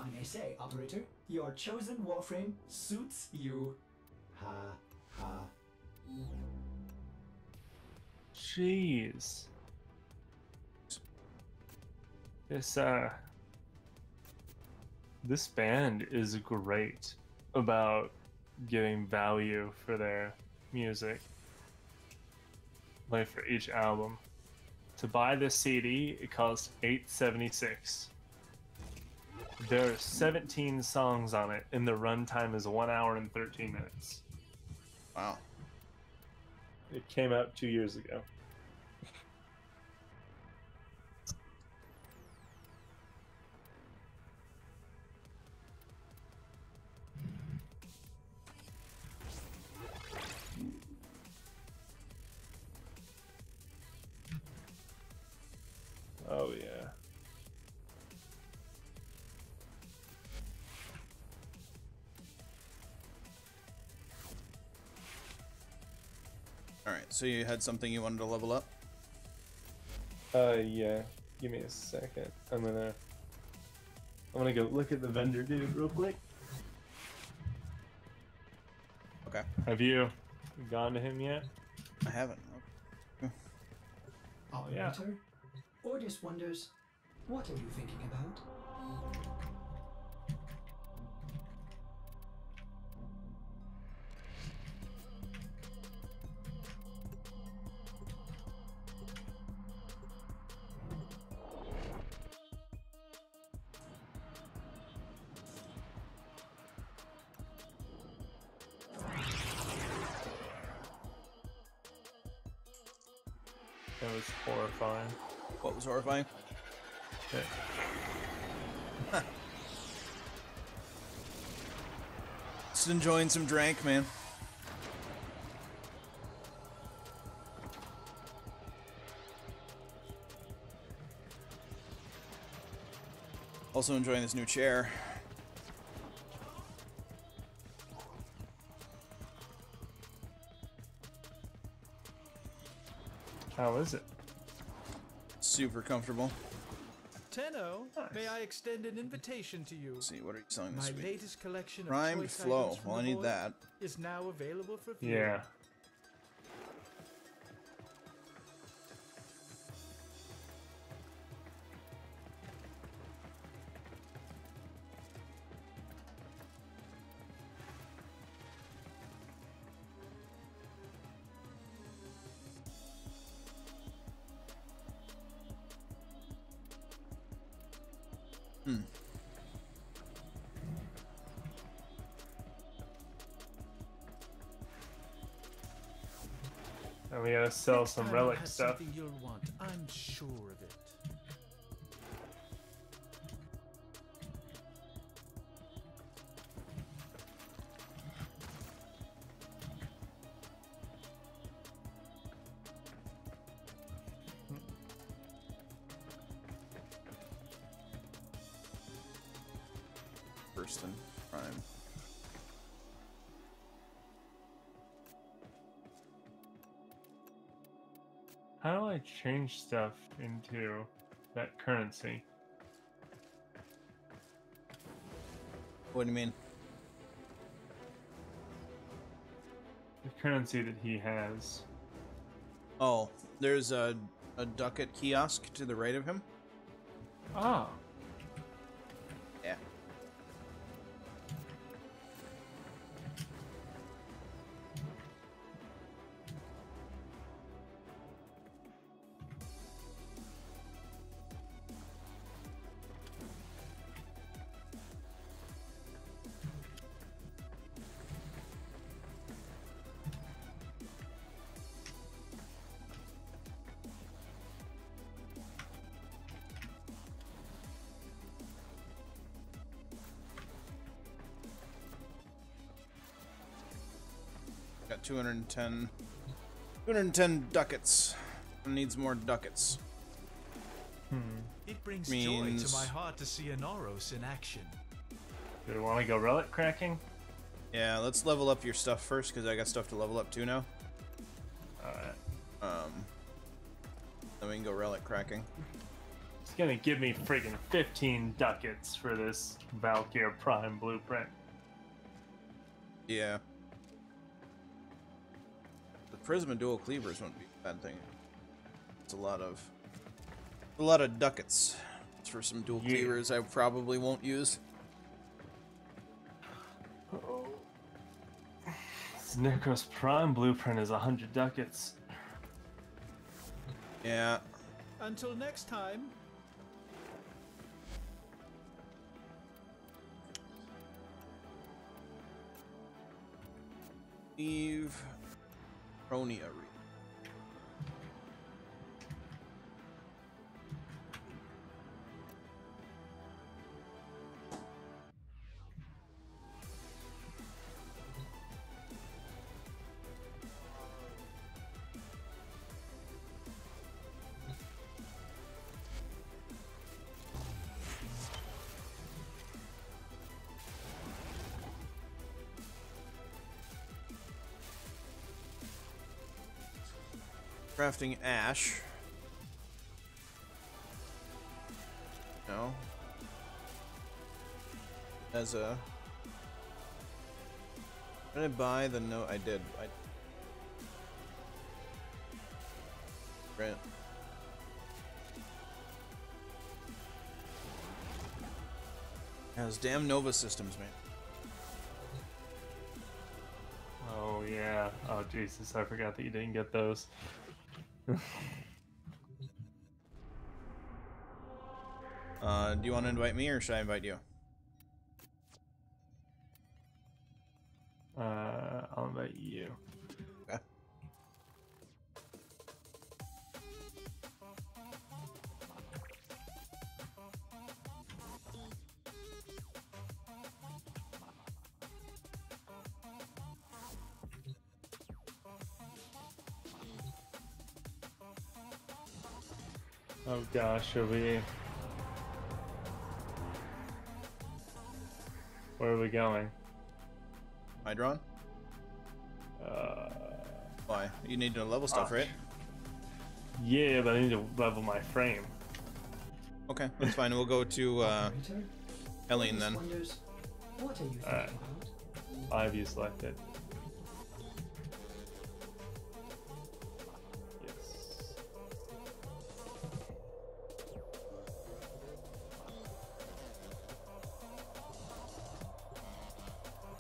if I may say, operator, your chosen Warframe suits you. Ha ha. Jeez. This band is great about giving value for their music. Like for each album. To buy this CD, it costs $8.76. There are 17 songs on it, and the runtime is 1 hour and 13 minutes. Wow. It came out 2 years ago. Oh yeah. Alright, so you had something you wanted to level up? Yeah. Give me a second. I'm gonna go look at the vendor dude real quick. Okay. Have you gone to him yet? I haven't. Operator? Ordis wonders, what are you thinking about? That was horrifying. What was horrifying? Yeah. Huh. Just enjoying some drink, man. Also enjoying this new chair. How is it? Super comfortable. Tenno, Nice. may I extend an invitation to you? Let's see, what are you selling this My week? latest collection of Primed choice flow. items from Well, I the need void that. is now available for viewing. Yeah. And we gotta sell Next some time relic I'll have stuff. something you'll want. I'm sure of it. Burston Prime. How do I change stuff into that currency? What do you mean? The currency that he has. Oh, there's a ducat kiosk to the right of him. Oh. Yeah. Got 210 ducats. Needs more ducats. It brings Means- joy to my heart to see an Oros in action. Do we want to go relic cracking? Yeah, let's level up your stuff first, because I got stuff to level up too now. Alright. Then we can go relic cracking. It's gonna give me friggin' 15 ducats for this Valkyr Prime blueprint. Yeah. The Prisma dual cleavers wouldn't be a bad thing. It's a lot of ducats for some dual cleavers I probably won't use. Oh. This Necros Prime blueprint is 100 ducats. Yeah. Until next time. Eve Pronia. Crafting ash. No. As a... Did I buy the note? I did. Right. Those damn Nova systems, man. Oh yeah. Oh Jesus, I forgot that you didn't get those. Do you want to invite me or should I invite you? I'll invite you. Okay. Oh gosh, are we... Where are we going? Hydron? Why? You need to level stuff, right? Yeah, but I need to level my frame. Okay, that's fine. We'll go to Operator, Helene then. wonders, what are you thinking Alright. about? 5 you selected. Yes.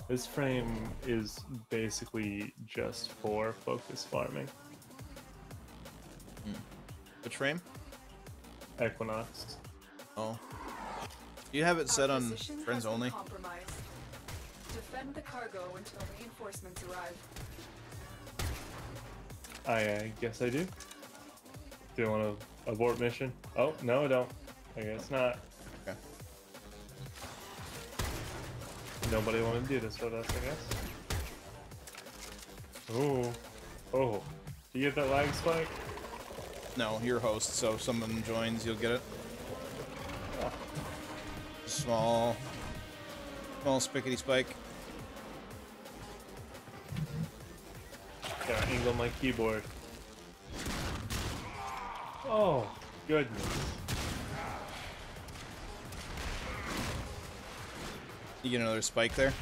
This frame is basically just for focus farming. Which frame? Equinox. Oh. You have it set on Position has friends been only? compromised. Defend the cargo until reinforcements arrive. I guess I do. Do you want to abort mission? Oh, no I don't. I guess not. Okay. Nobody want to do this with us, I guess. Ooh. Oh. Do you get that lag spike? No, you're host, so if someone joins, you'll get it. Oh. Small spickety spike. Gotta angle my keyboard. Oh, goodness. You get another spike there?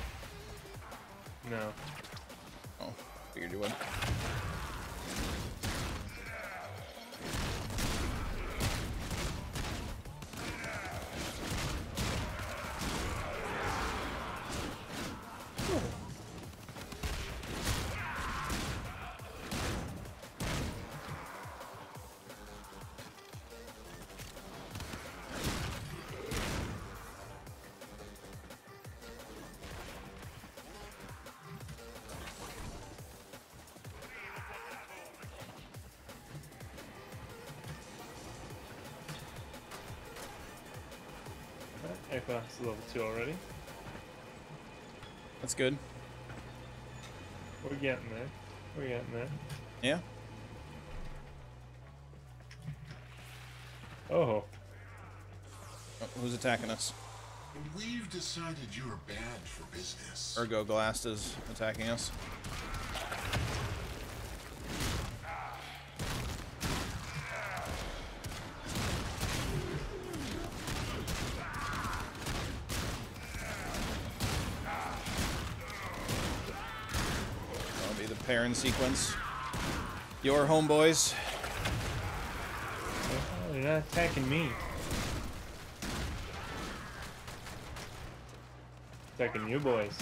No. Oh, figured you would. Equinox is level 2 already. That's good. We're getting there. We're getting there. Yeah? Oh. Oh, who's attacking us? We've decided you're bad for business. Ergo Glast is attacking us. pairing sequence. Your homeboys. Oh, they're not attacking me. Attacking you boys.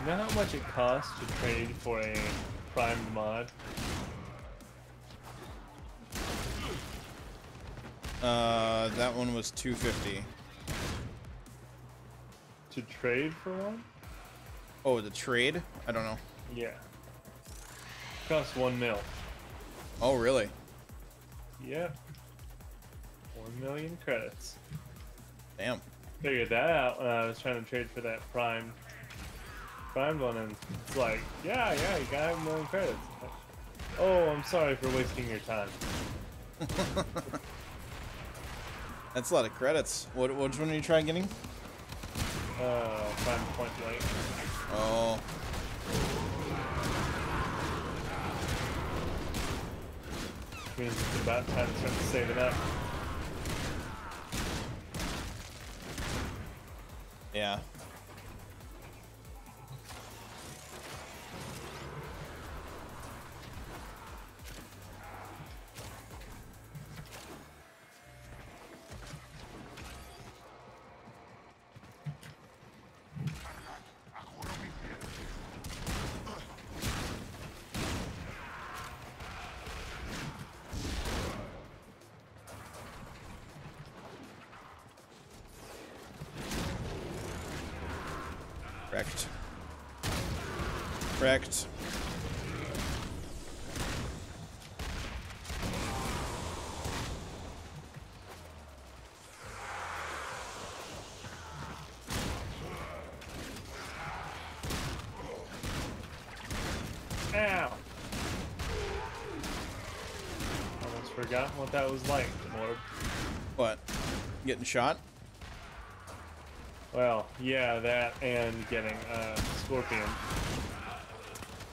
You know how much it costs to trade for a primed mod? That one was $250. To trade for one? Oh, the trade? I don't know. Yeah. Costs 1 mil. Oh, really? Yep. 1 million credits. Damn. Figured that out when I was trying to trade for that primed one, and it's like, yeah, you gotta have 1 million credits. Oh, I'm sorry for wasting your time. That's a lot of credits. Which one are you trying getting? Primed point blank. Oh. Means it's about time to start saving up. Yeah. Correct. Correct. Ow! Almost forgotten what that was like, Morb. What? Getting shot? Well, yeah, that and getting Scorpion.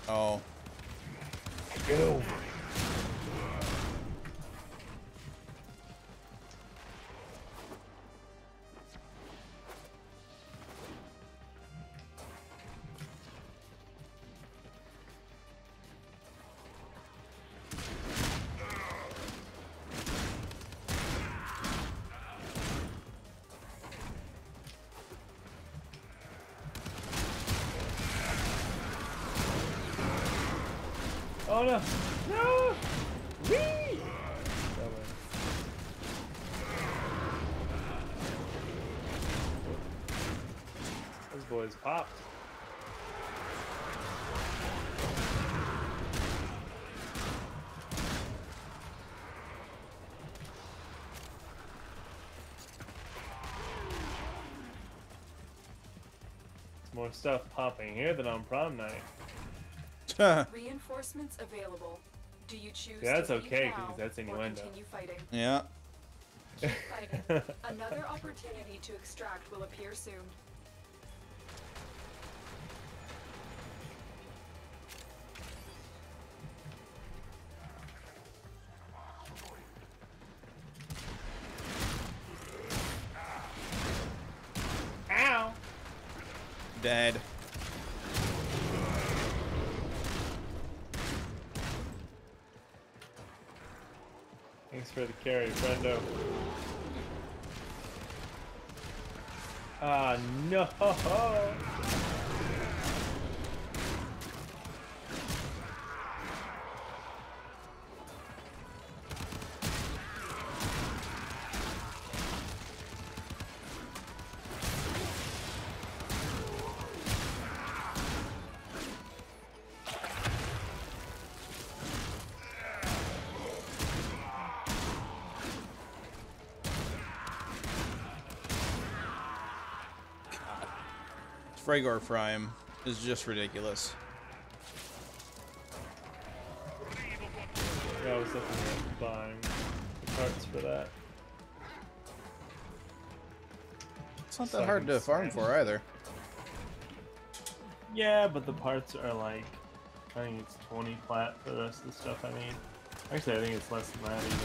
Oh. Get over it. Oh no! No! Whee! Those boys popped. There's more stuff popping here than on prom night. Reinforcements available. Do you choose Yeah, that's to leave okay, now 'cause that's or innuendo. continue fighting? Yeah. Keep fighting. Another opportunity to extract will appear soon. Ow! Dead. Thanks for the carry, friendo. Ah, no! Warframe is just ridiculous. Yeah, I was looking at buying the parts for that. It's not that hard to farm for either. Yeah, but the parts are like, I think it's 20 plat for the rest of the stuff I need. Actually, I think it's less than that even.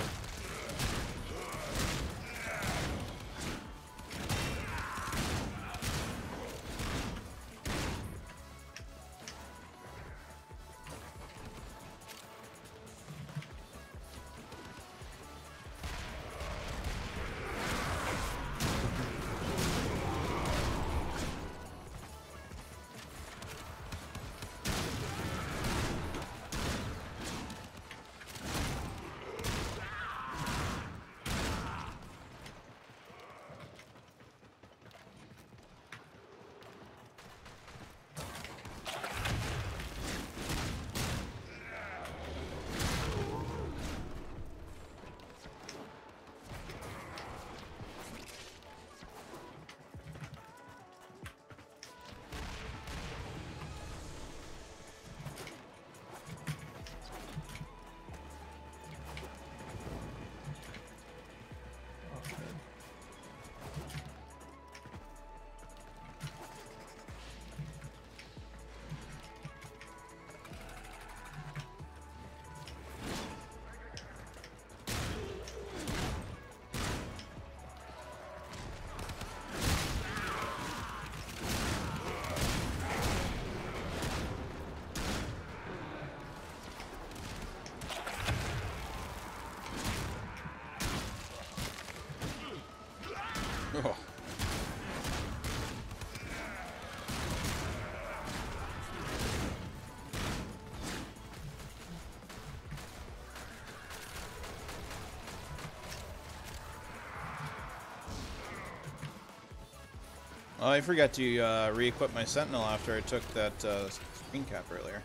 Oh, I forgot to re-equip my Sentinel after I took that screen cap earlier.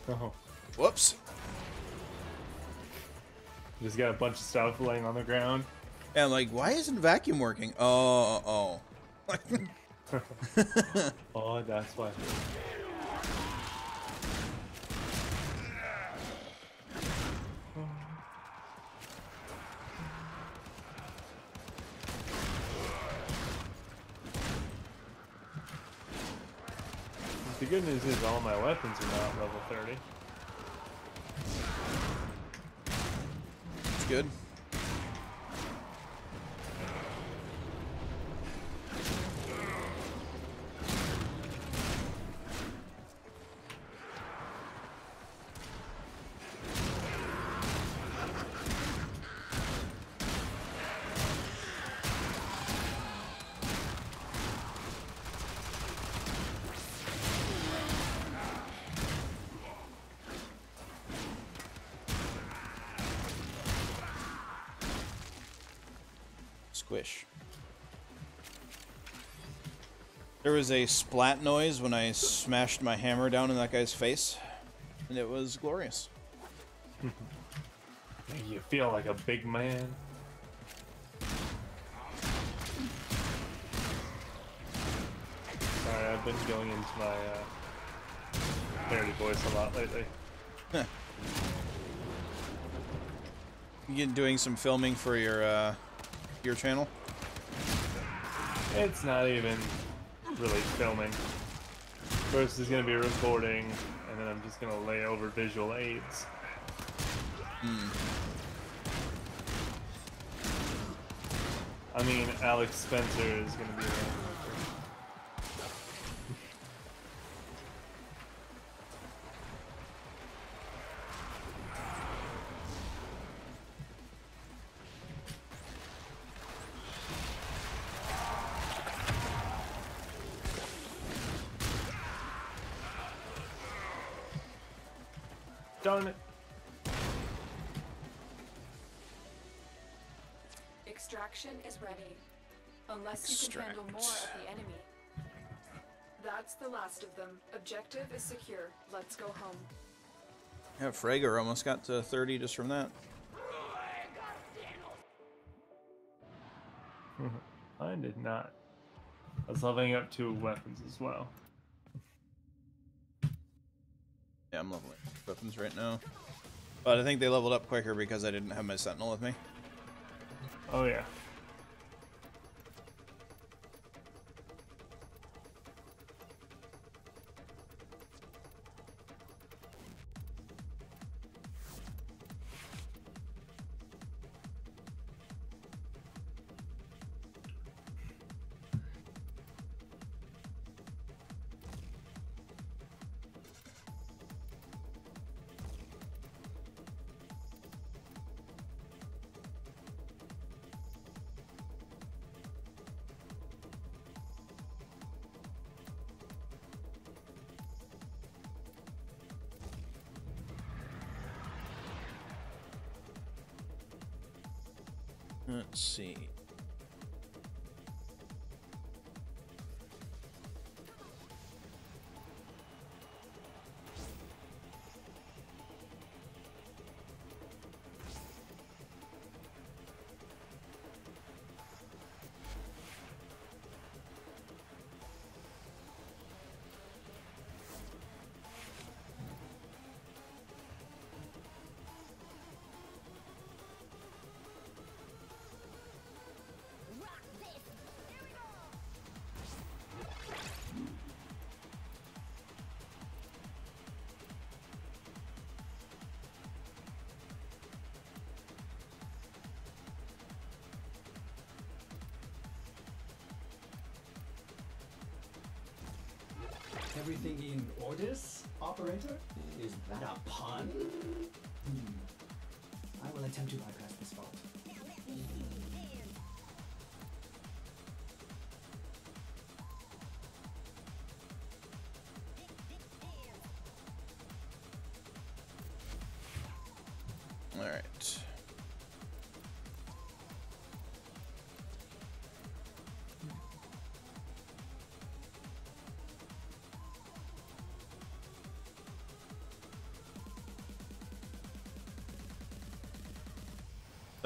Oh. Whoops. Just got a bunch of stuff laying on the ground. Yeah, I'm like, why isn't vacuum working? Oh. Oh, that's why. The good news is all my weapons are now at level 30. It's good. Squish. There was a splat noise when I smashed my hammer down in that guy's face, and it was glorious. You feel like a big man. Sorry, I've been going into my parody voice a lot lately. You doing some filming for your channel? It's not even really filming. First is going to be recording, and then I'm just going to lay over visual aids. I mean, Alex Spencer is going to be around. Darn it. Extraction is ready. Unless you can handle more of the enemy. That's the last of them. Objective is secure. Let's go home. Yeah, Frager almost got to 30 just from that. I did not. I was leveling up 2 weapons as well. Yeah, I'm leveling weapons right now. But I think they leveled up quicker because I didn't have my Sentinel with me. Oh yeah. Let's see. Everything in orders, operator? Is that a pun? I will attempt to bypass this fault. All right.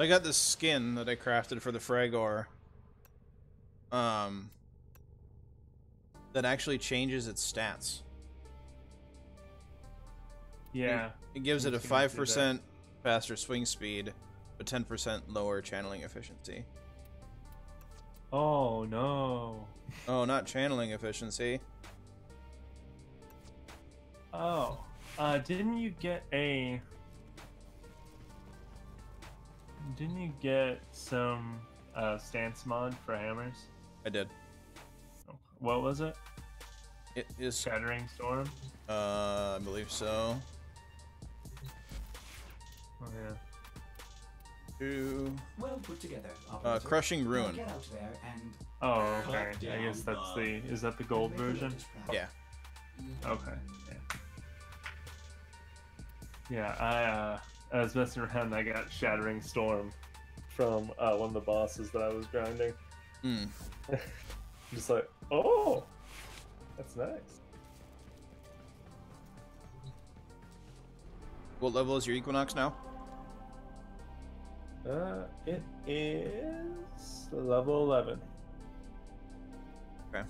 I got this skin that I crafted for the Fragor. That actually changes its stats. Yeah. It gives it a It's gonna do 5% faster swing speed, but 10% lower channeling efficiency. Oh no. Oh, not channeling efficiency. Oh. Didn't you get some stance mod for hammers? I did. What was it? It is. Shattering Storm? I believe so. Oh yeah. Well put together. Operator. Crushing Now Ruin. get out there and Oh, okay. I guess that's is that the gold make a version? lotus practice. Yeah. Okay. Yeah, I was messing around and I got Shattering Storm from one of the bosses that I was grinding. Hmm. Just like, oh, that's nice. What level is your Equinox now? It is level 11. Okay.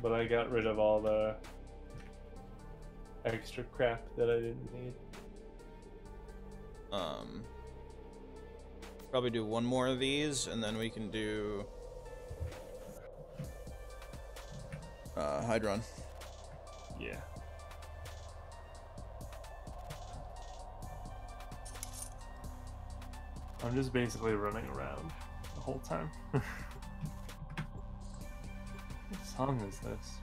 But I got rid of all the extra crap that I didn't need. Probably do one more of these, and then we can do Hydron. Yeah. I'm just basically running around the whole time. What song is this?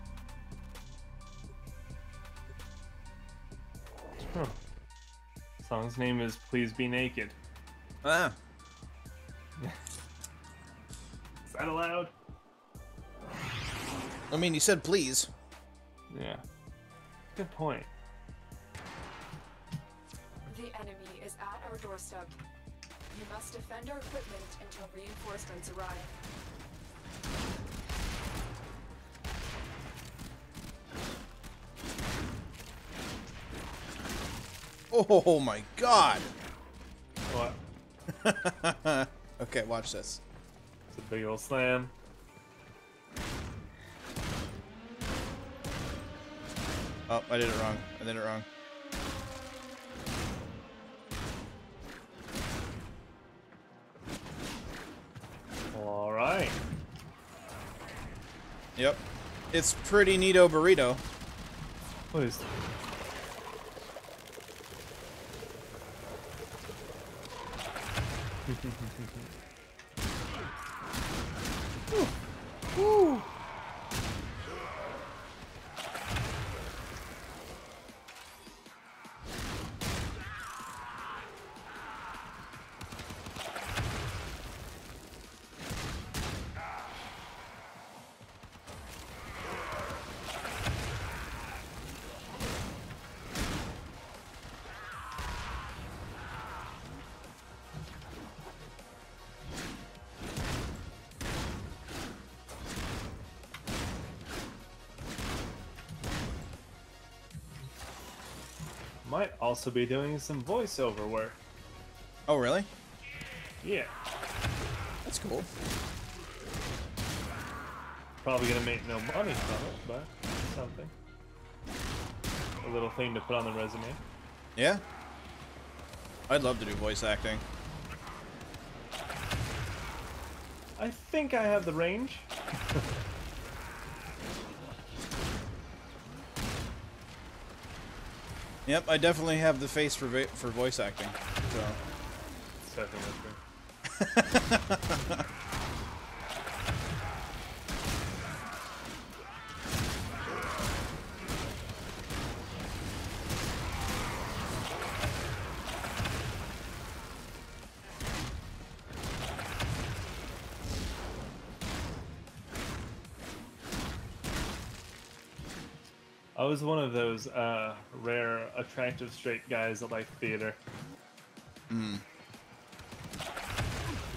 Huh. Song's name is Please Be Naked. Ah, Is that allowed? I mean, you said please. Yeah. Good point. The enemy is at our doorstep. You must defend our equipment until reinforcements arrive. Oh my god! What? Okay, watch this. It's a big old slam. Oh, I did it wrong. I did it wrong. Alright. Yep. It's pretty neato burrito. What is Woo! Might also be doing some voiceover work. Oh, really? Yeah. That's cool. Probably gonna make no money from it, but something. A little thing to put on the resume. Yeah? I'd love to do voice acting. I think I have the range. Yep, I definitely have the face for voice acting. So. I was one of those rare, attractive straight guys that like theater. Mm.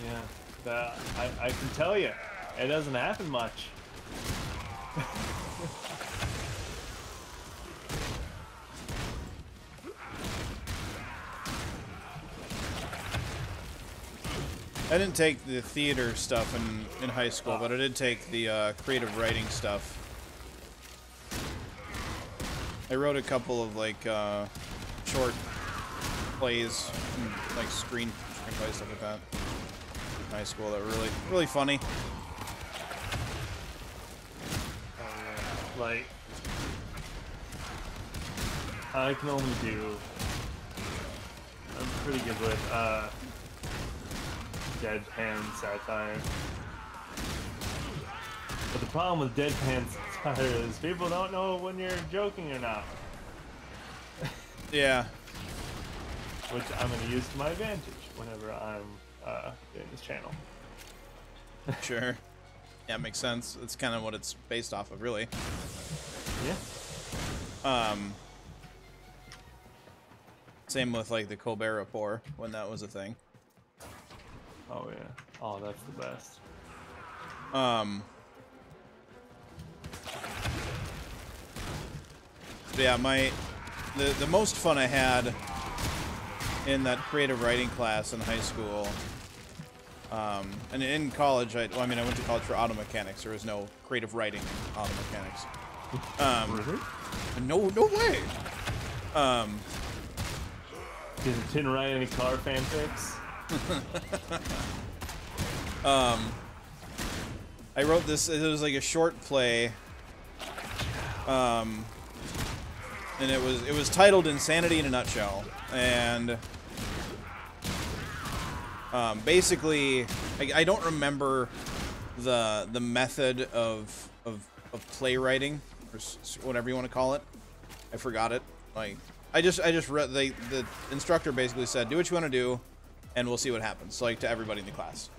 Yeah, I can tell you, it doesn't happen much. I didn't take the theater stuff in high school, but I did take the creative writing stuff. I wrote a couple of like short plays, and, like screenplays, stuff like that in high school that were really funny. Like, I can only do. I'm pretty good with deadpan satire. But the problem with deadpan satire is people don't know when you're joking or not. Yeah. Which I'm going to use to my advantage whenever I'm doing this channel. Sure. Yeah, it makes sense. It's kind of what it's based off of, really. Yeah. Same with like the Colbert Report when that was a thing. Oh yeah. Oh, that's the best. But yeah, the most fun I had in that creative writing class in high school, and in college, I went to college for auto mechanics. There was no creative writing in auto mechanics. No way. Didn't write any car fanfics. I wrote this. It was like a short play. And it was titled "Insanity in a Nutshell," and basically, I don't remember the method of playwriting, or whatever you want to call it. I forgot it. Like I just read the instructor basically said, "Do what you want to do, and we'll see what happens." Like to everybody in the class,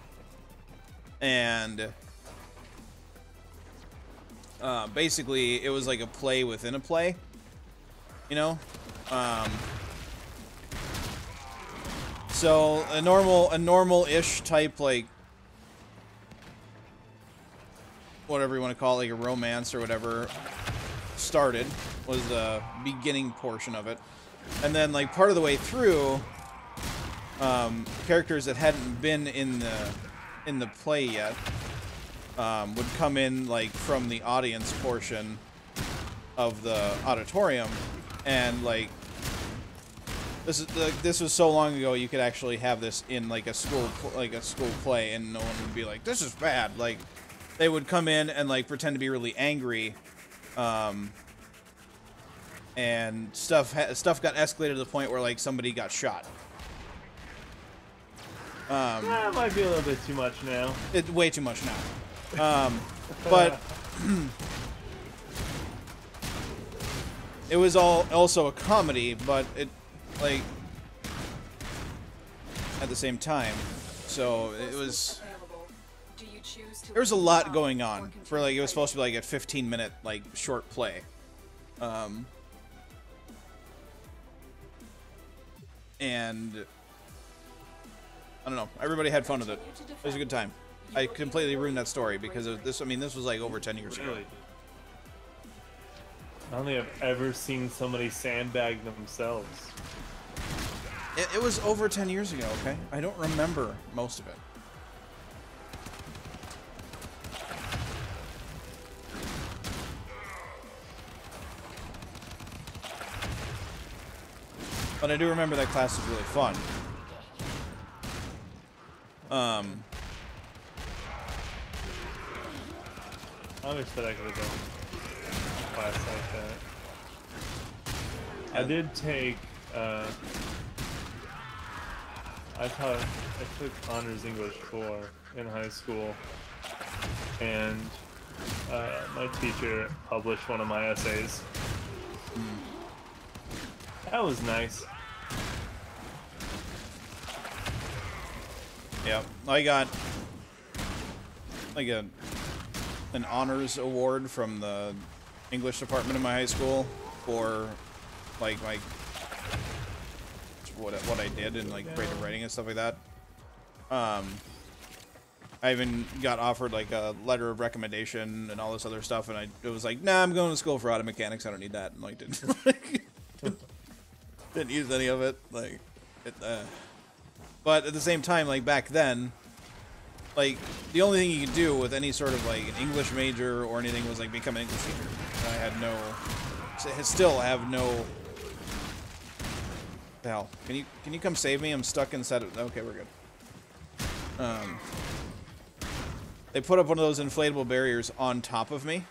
and basically it was like a play within a play. You know, so a normal-ish type, like, whatever you want to call it, like a romance or whatever, was the beginning portion of it. And then, like, part of the way through, characters that hadn't been in the play yet, would come in, like, from the audience portion of the auditorium. And like this was so long ago, you could actually have this in like a school play, and no one would be like, "This is bad." Like they would come in and like pretend to be really angry, and stuff got escalated to the point where like somebody got shot. That might be a little bit too much now. It's way too much now, but. It was also a comedy, but it, like, at the same time. So it was. There was a lot going on for like it was supposed to be like a 15-minute like short play, and I don't know. Everybody had fun with it. It was a good time. I completely ruined that story because of this. I mean, this was like over 10 years ago. Really? I don't think I've ever seen somebody sandbag themselves. It was over 10 years ago, okay? I don't remember most of it. But I do remember that class was really fun. I wish that I could have done a class like that. I did take, I took honors English 4 in high school, and my teacher published one of my essays. That was nice. Yeah, I got like an honors award from the English department in my high school for like what I did in like creative writing and stuff like that. I even got offered like a letter of recommendation and all this other stuff, and it was like, nah, I'm going to school for auto mechanics. I don't need that, and like didn't use any of it. Like, but at the same time, like back then, like, the only thing you could do with any sort of, like, an English major or anything was, like, become an English teacher. And I had no... Still have no... Hell, can you come save me? I'm stuck inside of... Okay, we're good. They put up one of those inflatable barriers on top of me.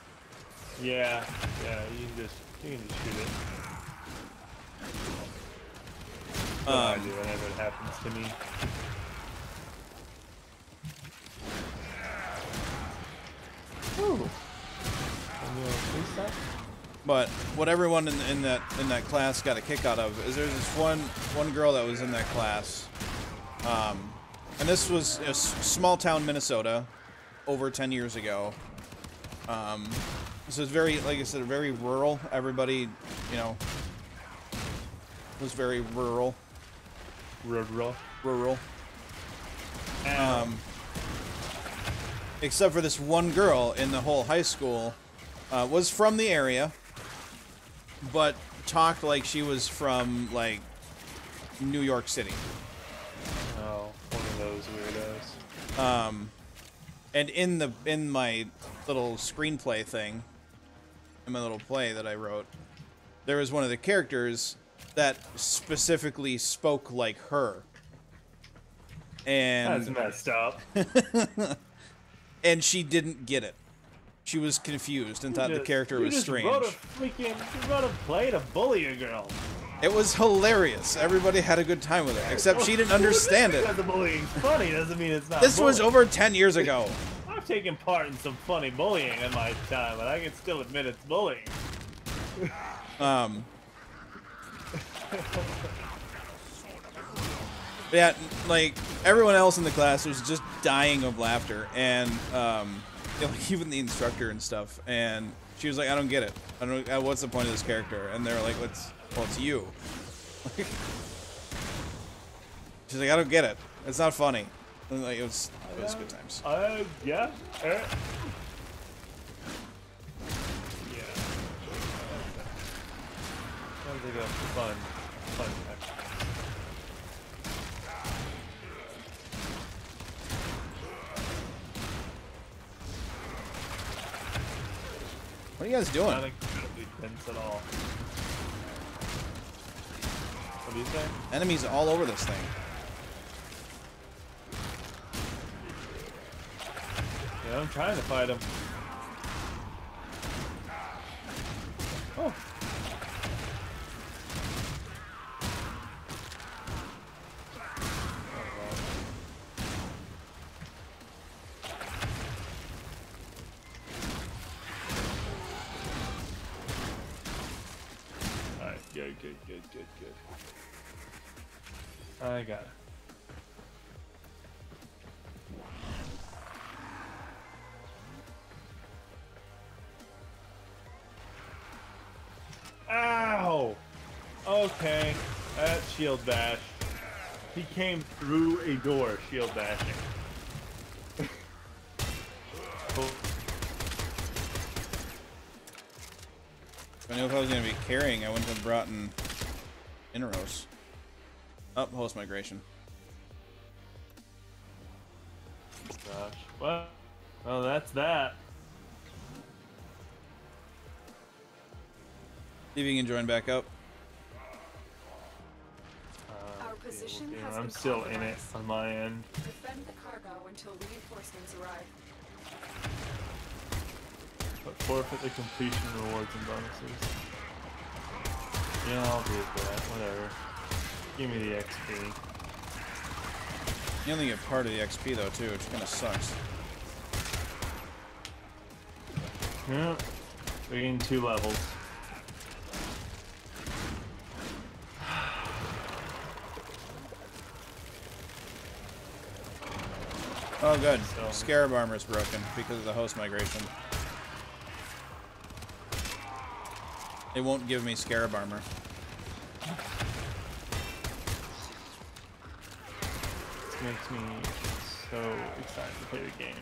Yeah, you can just shoot it. What do I do whenever it happens to me? Ooh. But what everyone in that class got a kick out of is there's this one girl that was in that class, and this was a small town Minnesota, over 10 years ago. So it's very, like I said, very rural. Everybody, you know, was very rural. Rural. Except for this one girl in the whole high school, was from the area, but talked like she was from, like, New York City. Oh, one of those weirdos. And in my little screenplay thing, in my little play that I wrote, there was one of the characters that specifically spoke like her. And That's messed up. and she didn't get it. She was confused and thought the character was strange. You wrote a play to bully a girl. It was hilarious. Everybody had a good time with it, except she didn't understand it. Because the bullying's funny doesn't mean it's not. This was over 10 years ago. I've taken part in some funny bullying in my time, but I can still admit it's bullying. Yeah, like, everyone else in the class was just dying of laughter, and even the instructor and stuff, and she was like, I don't get it. I don't. What's the point of this character? And they're like, well, it's you. She's like, I don't get it. It's not funny. And like, it was good times. Yeah. Yeah. Sounds like a fun time. What are you guys doing? Not incredibly tense at all. What do you say? Enemies all over this thing. Yeah, I'm trying to fight him. Oh. Good. I got it. Ow! Okay, that's shield bash. He came through a door, shield bashing. Oh. If I knew if I was going to be carrying, I wouldn't have brought in Inros. Up, host migration. Gosh. Well, that's that. See if you can join back up. Our position has I'm been still in it compromised. on my end. Defend the cargo until reinforcements arrive. But forfeit the completion rewards and bonuses. Yeah, I'll do that. Whatever. Give me the XP. You only get part of the XP though too, which kind of sucks. Yeah. We gain 2 levels. Oh good. So- Scarab armor is broken because of the host migration. It won't give me Scarab armor. This makes me so excited to play the game.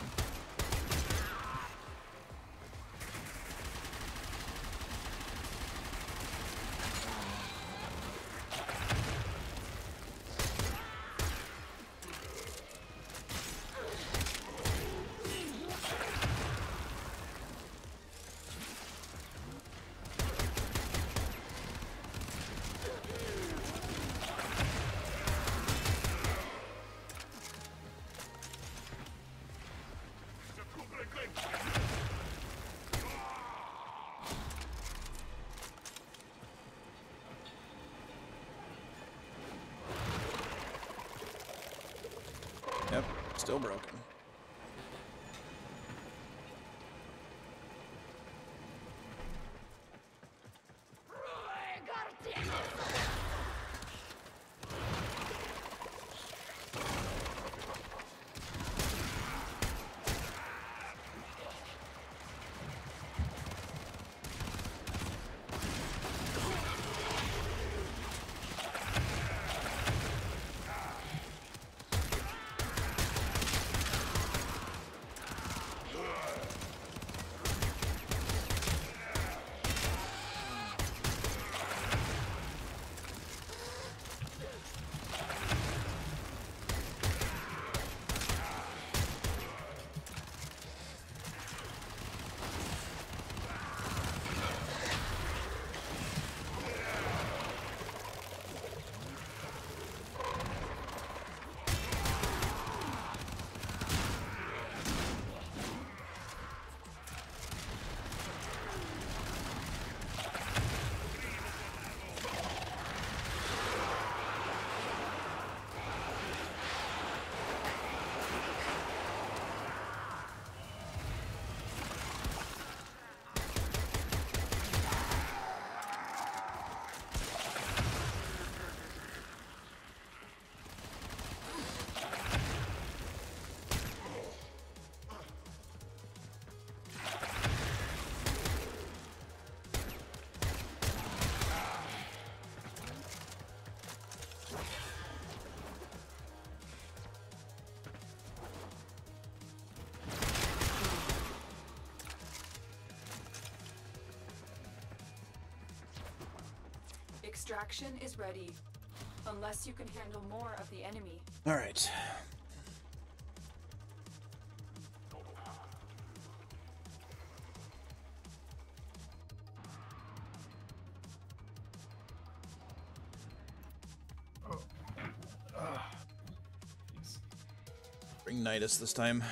Yep, still broken. Extraction is ready. Unless you can handle more of the enemy. All right. Bring Nidus this time.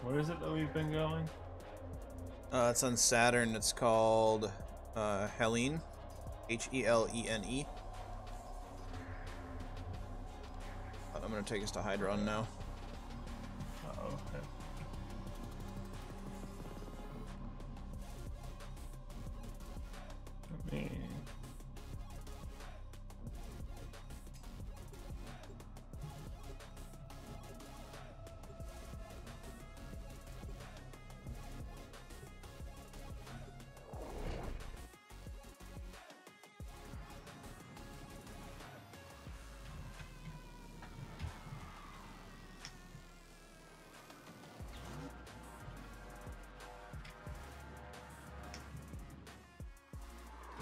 Where is it that we've been going? It's on Saturn. It's called Helene. Helene. I'm gonna take us to Hydron now. Uh-oh, okay. Let me...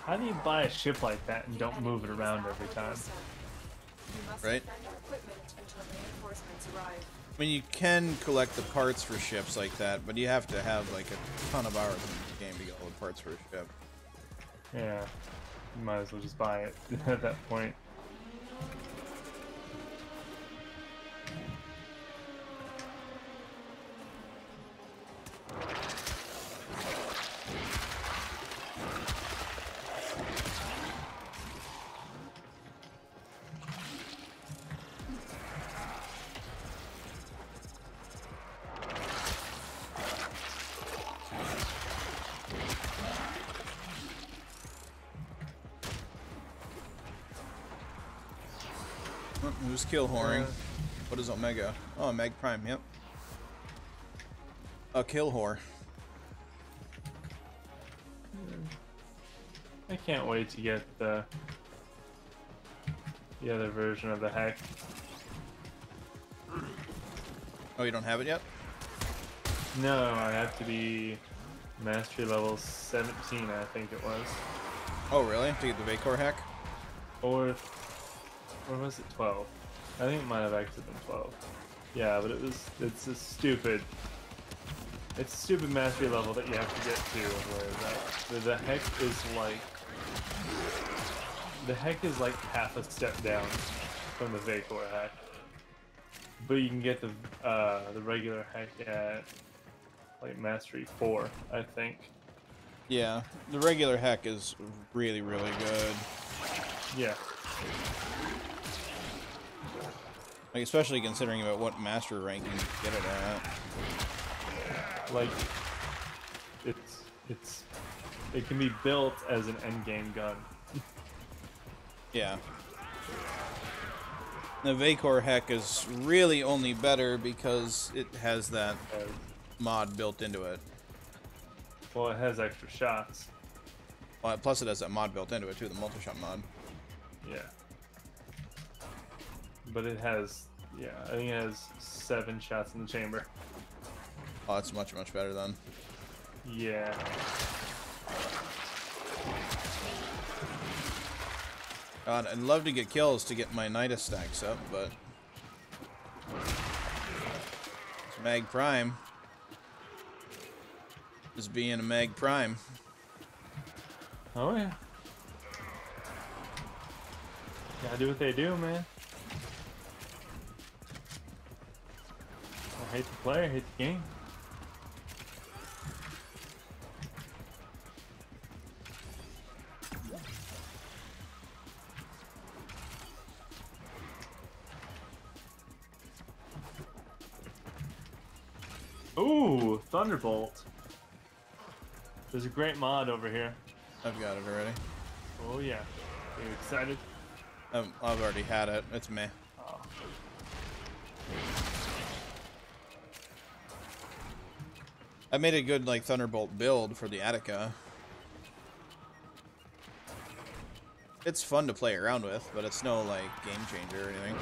How do you buy a ship like that and don't move it around every time? Right. Until reinforcements arrive. I mean, you can collect the parts for ships like that, but you have to have like a ton of hours in the game to get all the parts for a ship. Yeah, you might as well just buy it at that point. Who's kill whoring? What is Omega? Oh, Meg Prime, yep. A kill whore. I can't wait to get the other version of the heck. Oh, you don't have it yet? No, I have to be mastery level 17, I think it was. Oh, really? To get the Vacor hack? Or was it 12? I think it might have actually been 12. Yeah, but it's a stupid mastery level that you have to get to where the heck is like half a step down from the Vacor hack. But you can get the regular hack at like mastery 4, I think. Yeah, the regular hack is really, really good. Yeah. Like, especially considering about what master ranking you get it at. Like it can be built as an endgame gun. Yeah. The Vacor hack is really only better because it has that mod built into it. Well, it has extra shots. Well, plus it has that mod built into it too, the multi-shot mod. Yeah. But it has, yeah, I think it has 7 shots in the chamber. Oh, that's much, much better then. Yeah. God, I'd love to get kills to get my Nidus stacks up, but it's Mag Prime. Just being a Mag Prime. Oh yeah. Gotta do what they do, man. I hate the player, hate the game. Ooh, Thunderbolt. There's a great mod over here. I've got it already. Oh yeah. Are you excited? I've already had it. It's meh. Oh. I made a good like Thunderbolt build for the Attica. It's fun to play around with, but it's no like game changer or anything.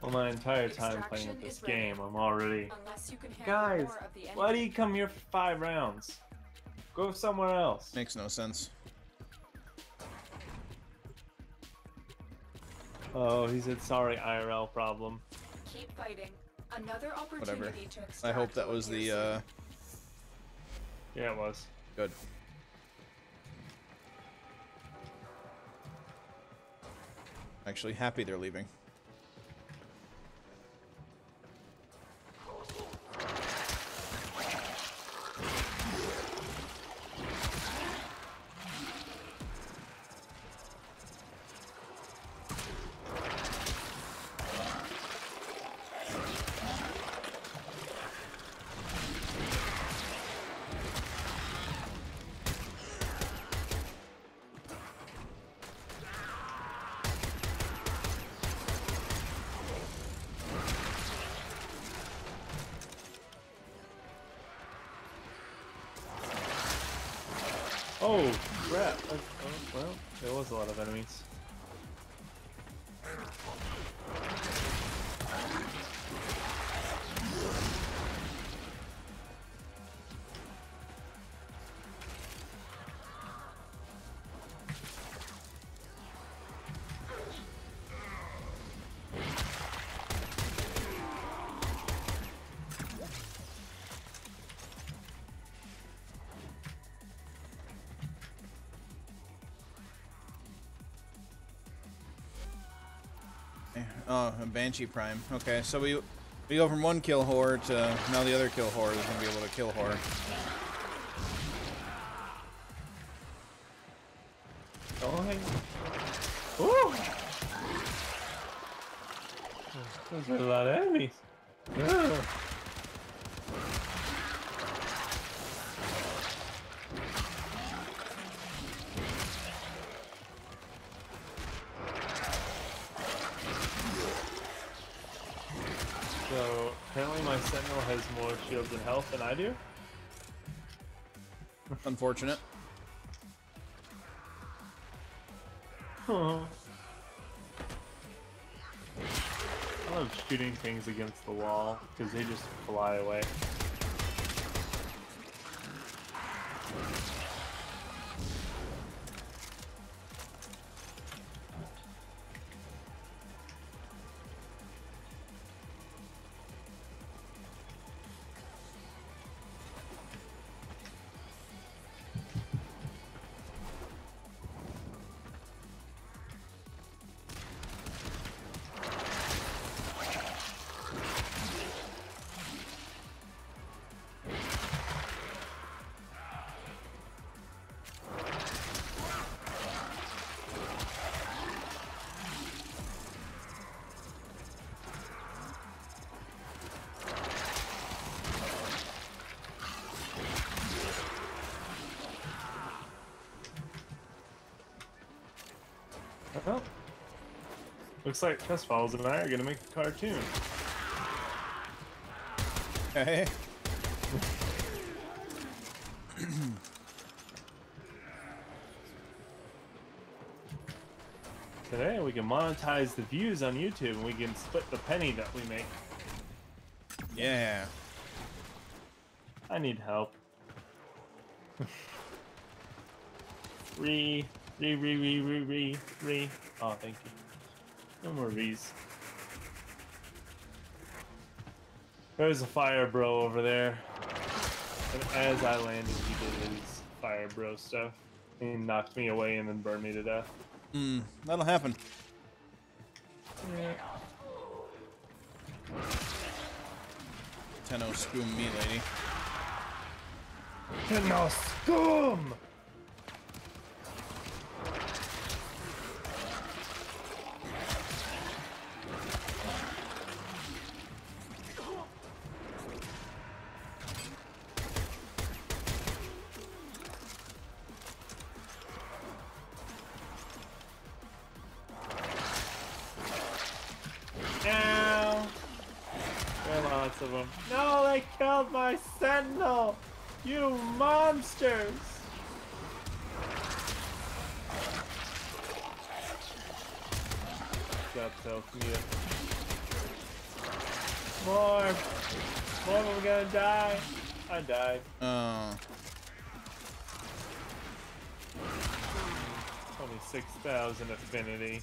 Well, my entire time playing with this game, I'm already... Unless you can handle Guys, more of the enemy. why do you come here for 5 rounds? Go somewhere else. Makes no sense. Oh, he said sorry, IRL problem. Keep fighting. Another opportunity Whatever. to extract I hope that what was you're the seeking. Yeah, it was. good. Actually happy they're leaving. Oh, crap. Oh, well, there was a lot of enemies. Oh, a Banshee Prime. Okay, so we go from one kill whore to now the other kill whore is gonna be able to kill whore. Oh, hey. Ooh! There's a lot of enemies. Ugh. So apparently my Sentinel has more shields and health than I do. Unfortunate. Huh. I love shooting things against the wall because they just fly away. Well, looks like Test Falls and I are gonna make a cartoon. Okay. Today we can monetize the views on YouTube and we can split the penny that we make. Yeah. I need help. Re. Oh, thank you. No more V's. There's a fire bro over there. And as I landed, he did his fire bro stuff. He knocked me away and then burned me to death. That'll happen. Yeah. Tenno scum me, lady. No scum! Ow! There are lots of them. No, they killed my Sentinel! You monsters! Got self-mute. More of them are gonna die. I died. Oh. 26,000 affinity.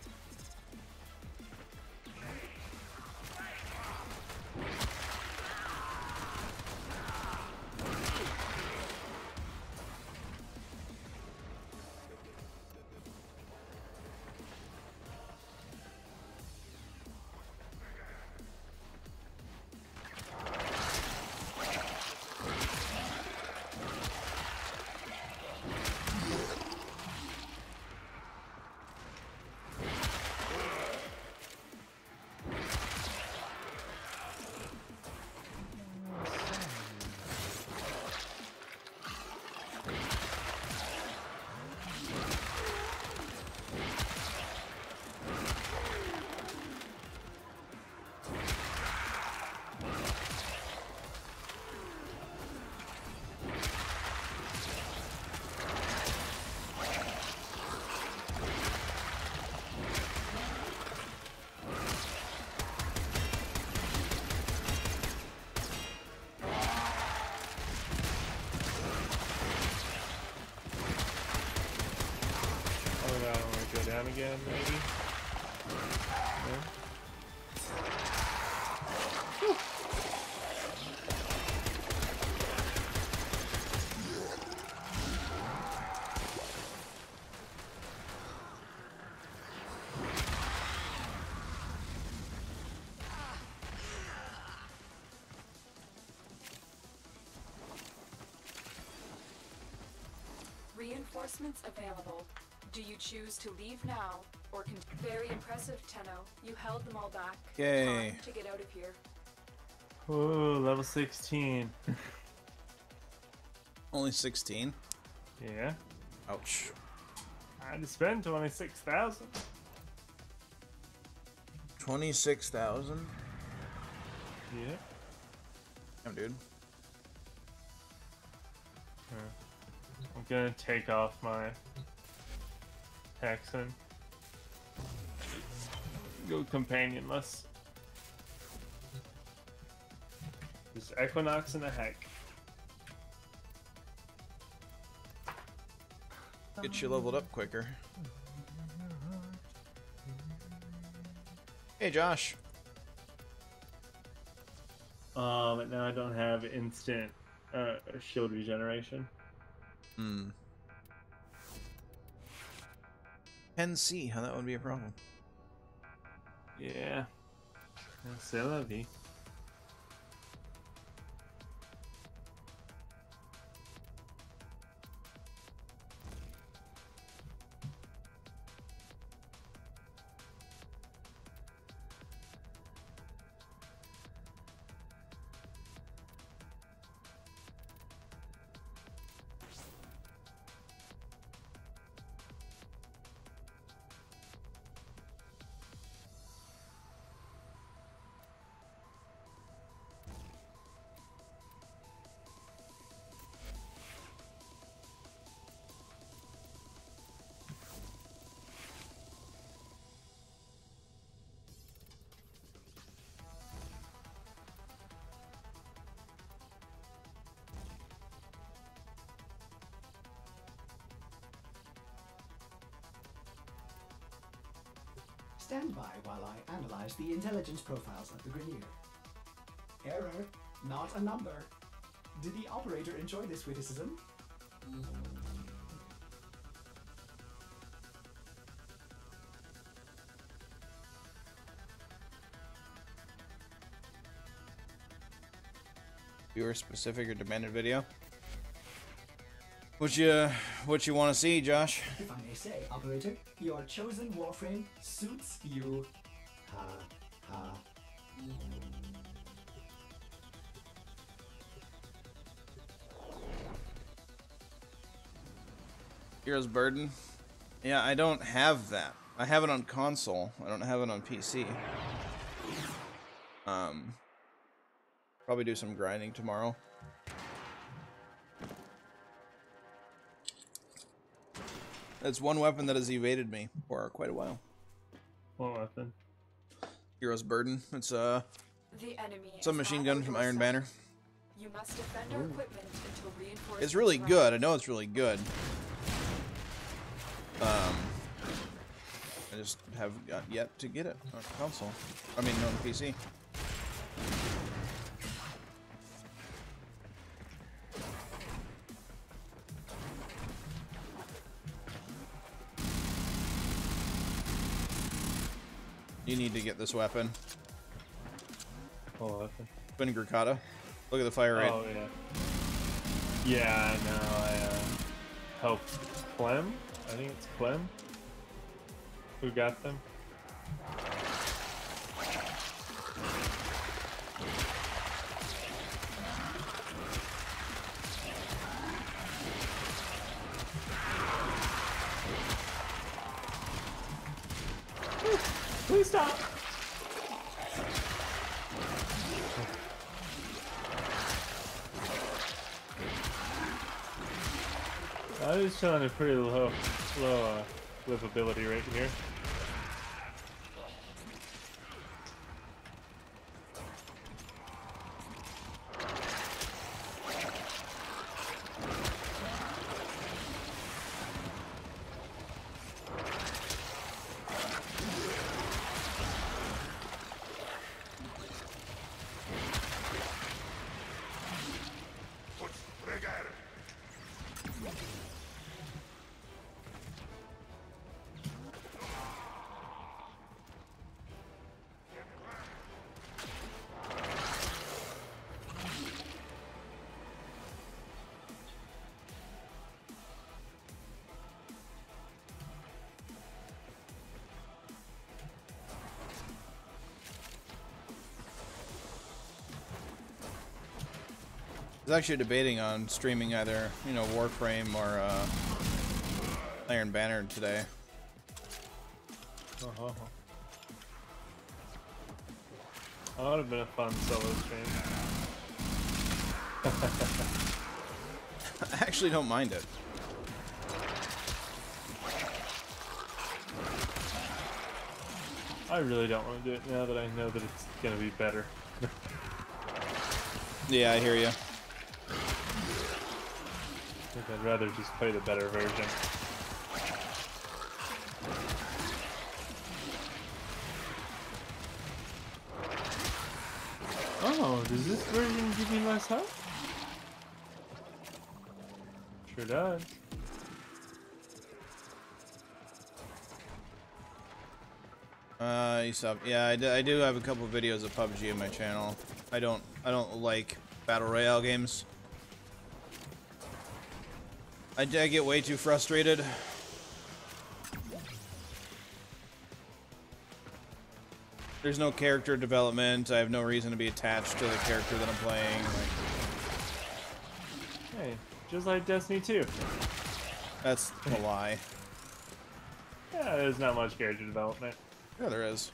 Down again, maybe? Yeah. Reinforcements available. Do you choose to leave now, or very impressive, Tenno. You held them all back. Yay. Time to get out of here. Oh, level 16. Only 16. Yeah. Ouch. I had to spend 26,000. 26,000. Yeah. Damn, dude. I'm gonna take off my Texan. Go companionless. Just Equinox and a heck. Get you leveled up quicker. Hey, Josh. Now I don't have instant shield regeneration. Hmm. Can see how that would be a problem. Yeah. C'est la vie. Stand by while I analyze the intelligence profiles of the Grenier. Error, not a number. Did the operator enjoy this witticism? Viewer specific or demanded video. What you want to see, Josh? If I may say, operator, your chosen Warframe suits you. Ha ha. Hero's Burden. Yeah, I don't have that. I have it on console. I don't have it on PC. Probably do some grinding tomorrow. That's one weapon that has evaded me for quite a while. What weapon? Hero's Burden. It's The enemy a machine gun from Iron Banner. You must defend our equipment until reinforcements It's really arrive. good. I know it's really good. I just have got yet to get it on console. I mean, on PC. You need to get this weapon. What weapon? Vinegar Kata. Look at the fire rate. Oh, yeah. Yeah, I know. I helped Clem. I think it's Clem. Who got them? Please stop! I was showing a pretty low livability rate here. was actually debating on streaming either, you know, Warframe or Iron Banner today. Oh, that would have been a fun solo stream. I actually don't mind it. I really don't want to do it now that I know that it's gonna be better. Yeah, I hear you. I think I'd rather just play the better version. Oh, does this version give me less health? Sure does. Yeah, I do have a couple of videos of PUBG on my channel. I don't like battle royale games. I get way too frustrated. There's no character development. I have no reason to be attached to the character that I'm playing. Hey, just like Destiny 2. That's a lie. Yeah, there's not much character development. Yeah, there is.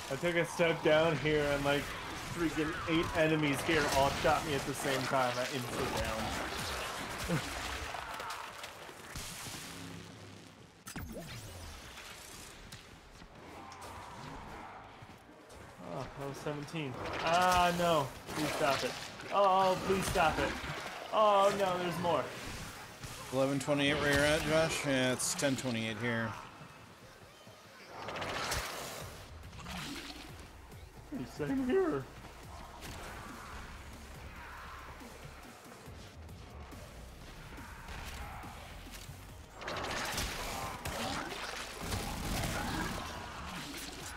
I took a step down here and like freaking 8 enemies here all shot me at the same time. I instantly down. Oh, that was 17. Ah, no. Please stop it. Oh, please stop it. Oh, no, there's more. 11:28 where you're at, Josh? Yeah, it's 10:28 here. Same here.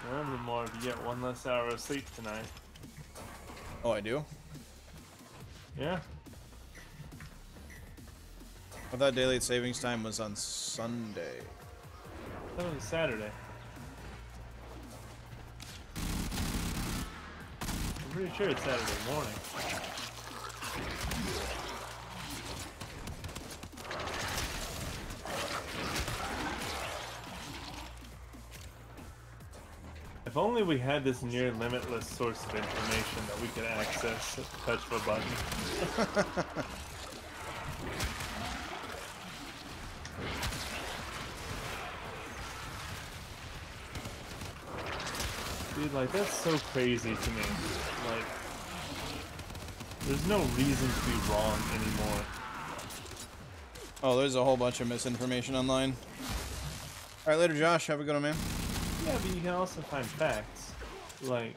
Remember, Marv, you get 1 less hour of sleep tonight. Oh, I do? Yeah. I thought daylight savings time was on Sunday. That was Saturday. I'm pretty sure it's Saturday morning. If only we had this near limitless source of information that we could access at the touch of a button. Dude, like, that's so crazy to me. Like, there's no reason to be wrong anymore. Oh, there's a whole bunch of misinformation online. Alright, later, Josh. Have a good one, man. Yeah, but you can also find facts. Like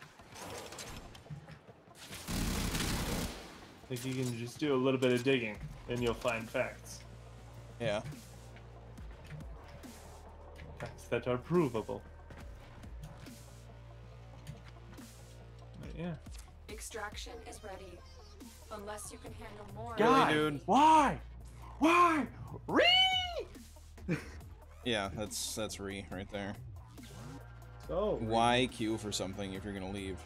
you can just do a little bit of digging, and you'll find facts. Yeah. Facts that are provable. Yeah. Extraction is ready. Unless you can handle more. Really, dude? Why? Why? Re? Yeah, that's Re right there. So Why queue for something if you're gonna leave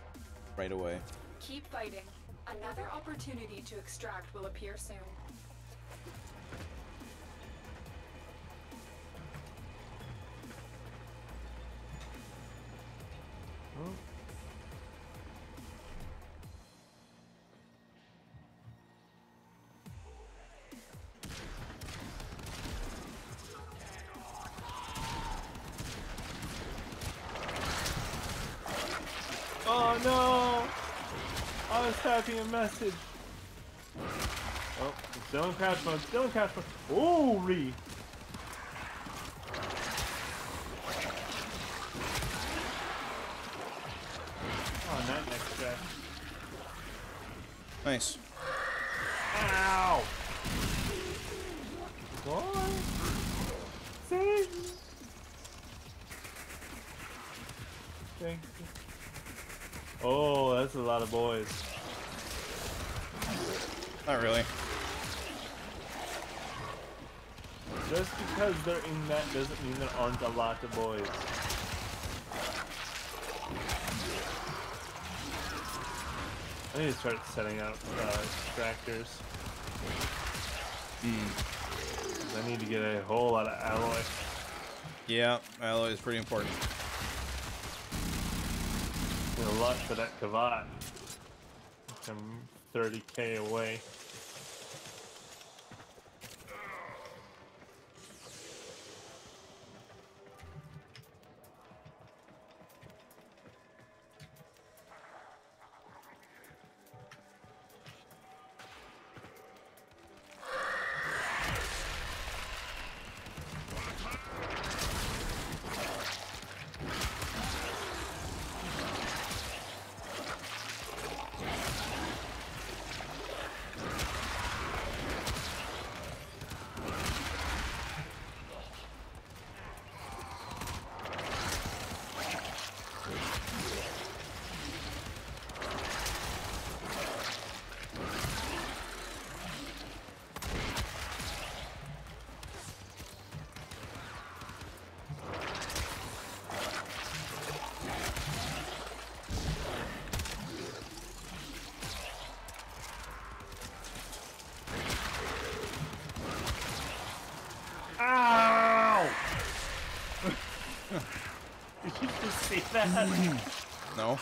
right away? Keep fighting. Another opportunity to extract will appear soon. Oh no! I was typing a message. Oh, it's still in crash mode. Still in crash mode. Holy! Oh, not next crash. Nice. Ow! What? Save me! Thank you. Oh, that's a lot of boys. Not really. Just because they're in that doesn't mean there aren't a lot of boys. I need to start setting out extractors. I need to get a whole lot of alloy. Yeah, alloy is pretty important. And a lot for that Kavat. I'm 30k away. Ow! Did you just see that? No.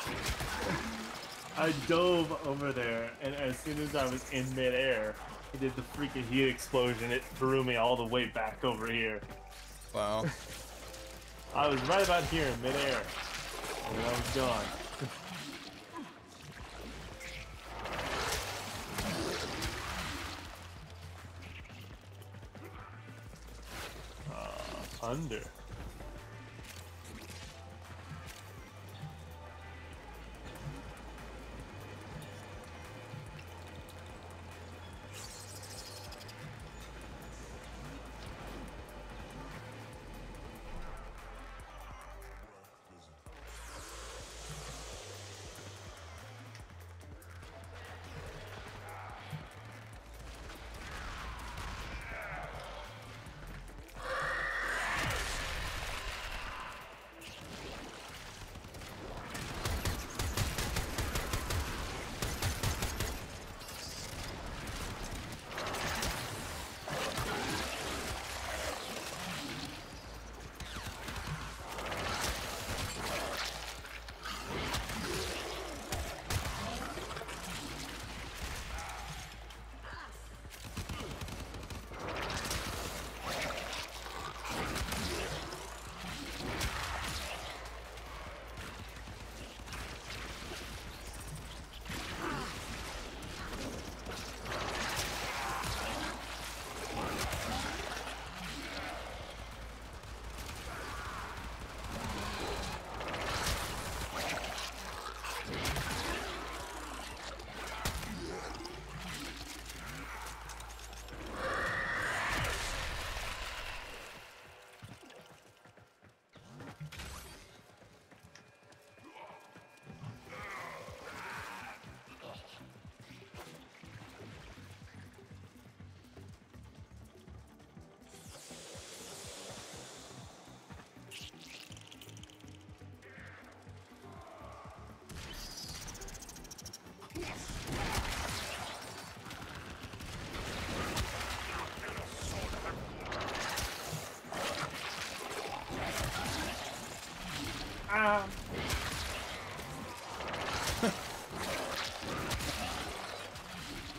I dove over there, and as soon as I was in midair, it did the freaking heat explosion. It threw me all the way back over here. Wow. I was right about here in midair, and then I was gone. Under.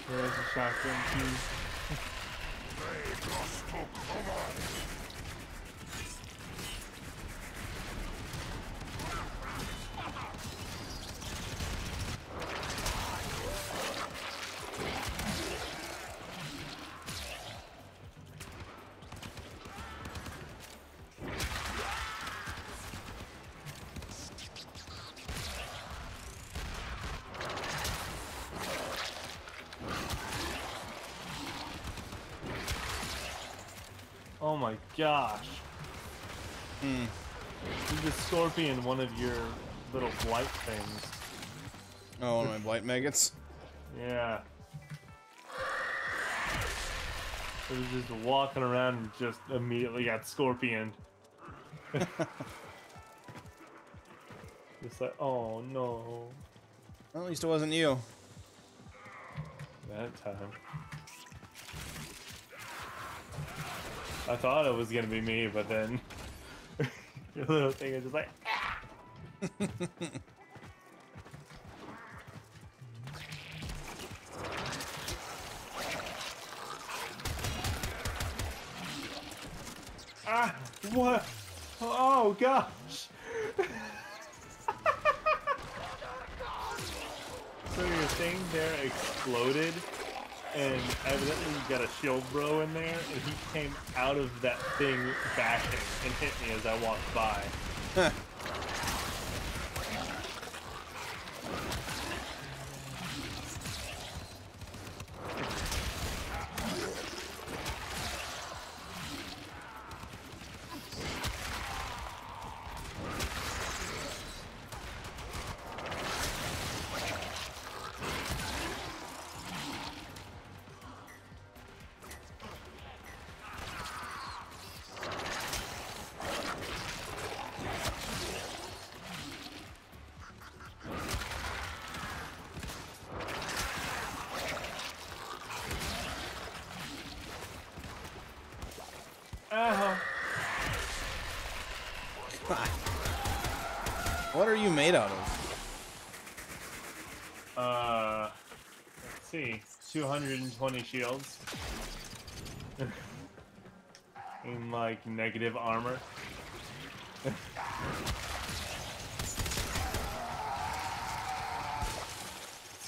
There's a shotgun too. Oh my gosh. Is the scorpion one of your little blight things? Oh, one of my blight maggots? Yeah. It was just walking around and just immediately got scorpioned. It's like, oh no. Well, at least it wasn't you. That time. I thought it was gonna be me, but then your little thing is just like, ah! Ah! What? Oh gosh! So your thing there exploded, and evidently you got a shield bro in there, and he came out of that thing bashing and hit me as I walked by. What are you made out of? Let's see, 220 shields. In like negative armor. This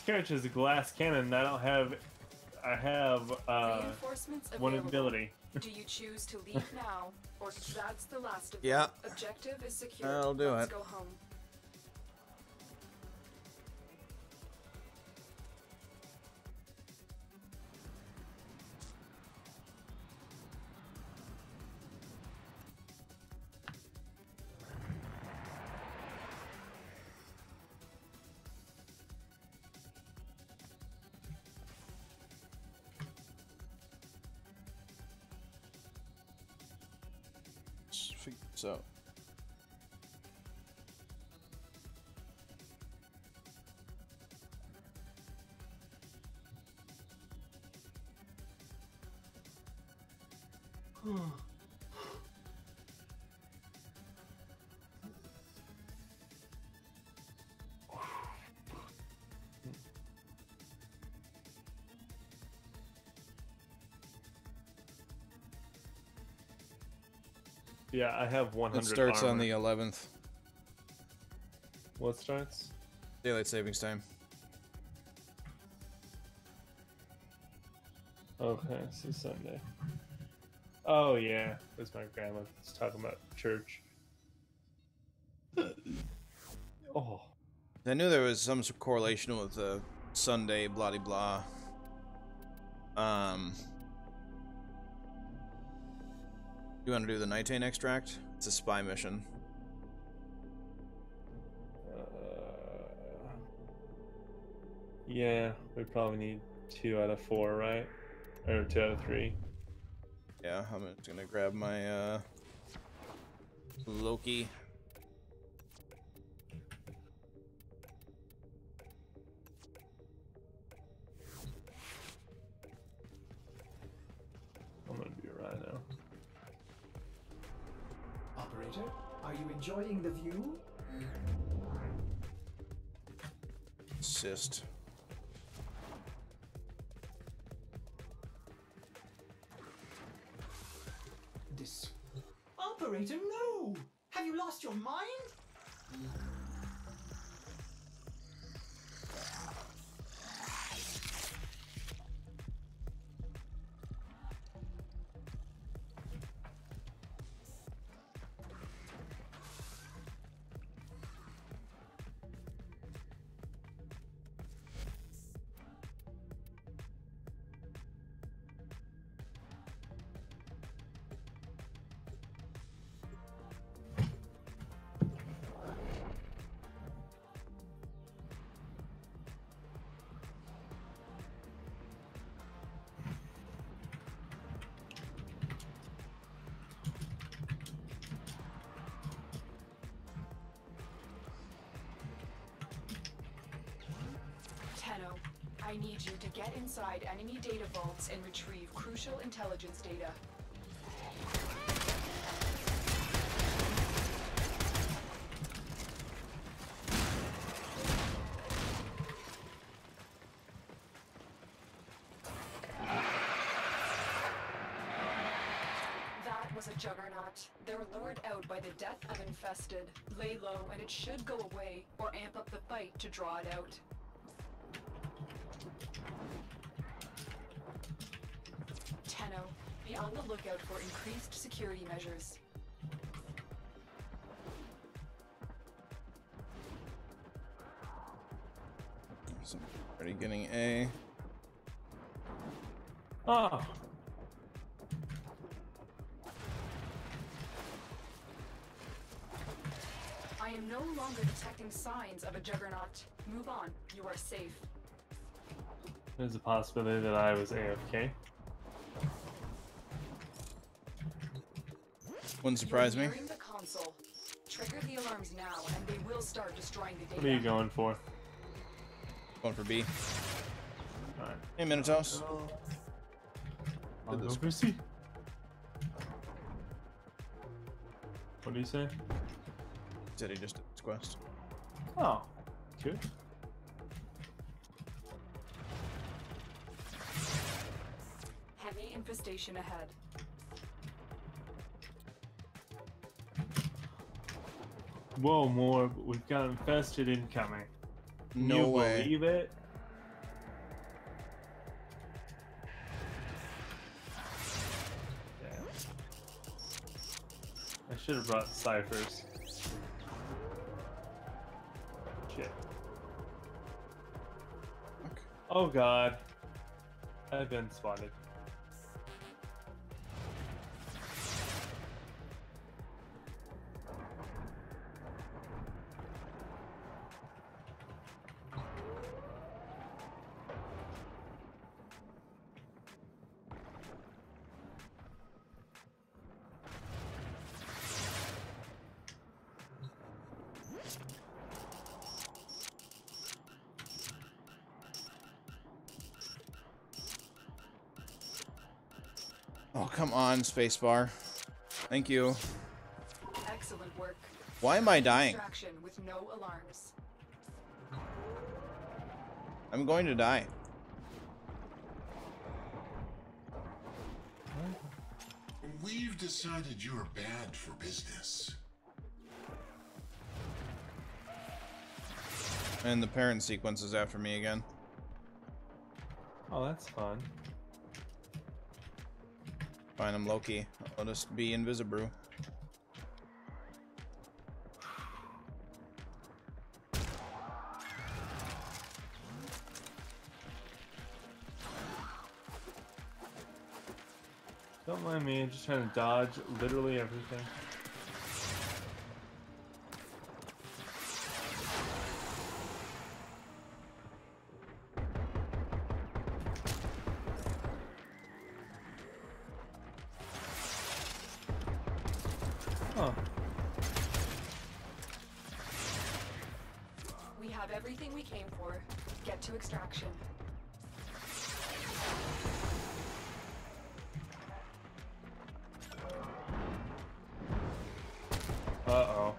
character's a glass cannon. I have Reinforcements one available. ability. Do you choose to leave now, or that's the last of Yeah. them? Objective is secure. I'll do Let's it. go home. So. Yeah, I have 100 It starts armor. on the 11th. What starts? Daylight savings time. Okay, so Sunday. Oh yeah, that's my grandma. It's talking about church. Oh, I knew there was some correlation with the Sunday, blah de blah. You want to do the Nitane extract? It's a spy mission. yeah, we probably need 2 out of 4, right? Or 2 out of 3. Yeah, I'm just gonna grab my Loki. I'm gonna be a rhino. Operator, are you enjoying the view? Assist. Operator, no! Have you lost your mind? I need you to get inside enemy data vaults and retrieve crucial intelligence data. That was a juggernaut. They're lured out by the death of infested. Lay low and it should go away, or amp up the fight to draw it out. Be on the lookout for increased security measures. Already getting A. Oh. I am no longer detecting signs of a juggernaut. Move on. You are safe. There's a possibility that I was AFK. Wouldn't surprise me. You're nearing the console. Trigger the alarms now, and they will start destroying the data. What are you going for? Going for B. Alright. Hey, Minotaurs. I'll go for C. What do you say? Said he just did his quest. Oh, good. Heavy infestation ahead. Whoa, more, but we've got infested incoming. Can No you way. believe it? Damn. I should have brought ciphers. Shit. Fuck. Oh god. I've been spotted. Oh, come on, spacebar. Thank you. Excellent work. Why am I dying? Extraction with no alarms. I'm going to die. We've decided you're bad for business. And the parent sequence is after me again. Oh, that's fun. Fine, I'm Loki. I'll just be Invisibrew. Don't mind me, I'm just trying to dodge literally everything. Huh. We have everything we came for. Get to extraction. Uh-oh.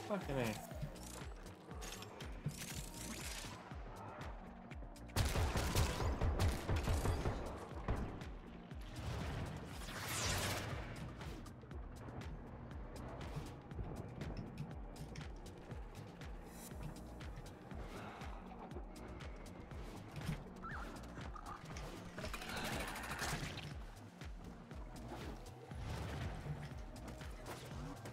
Fucking A.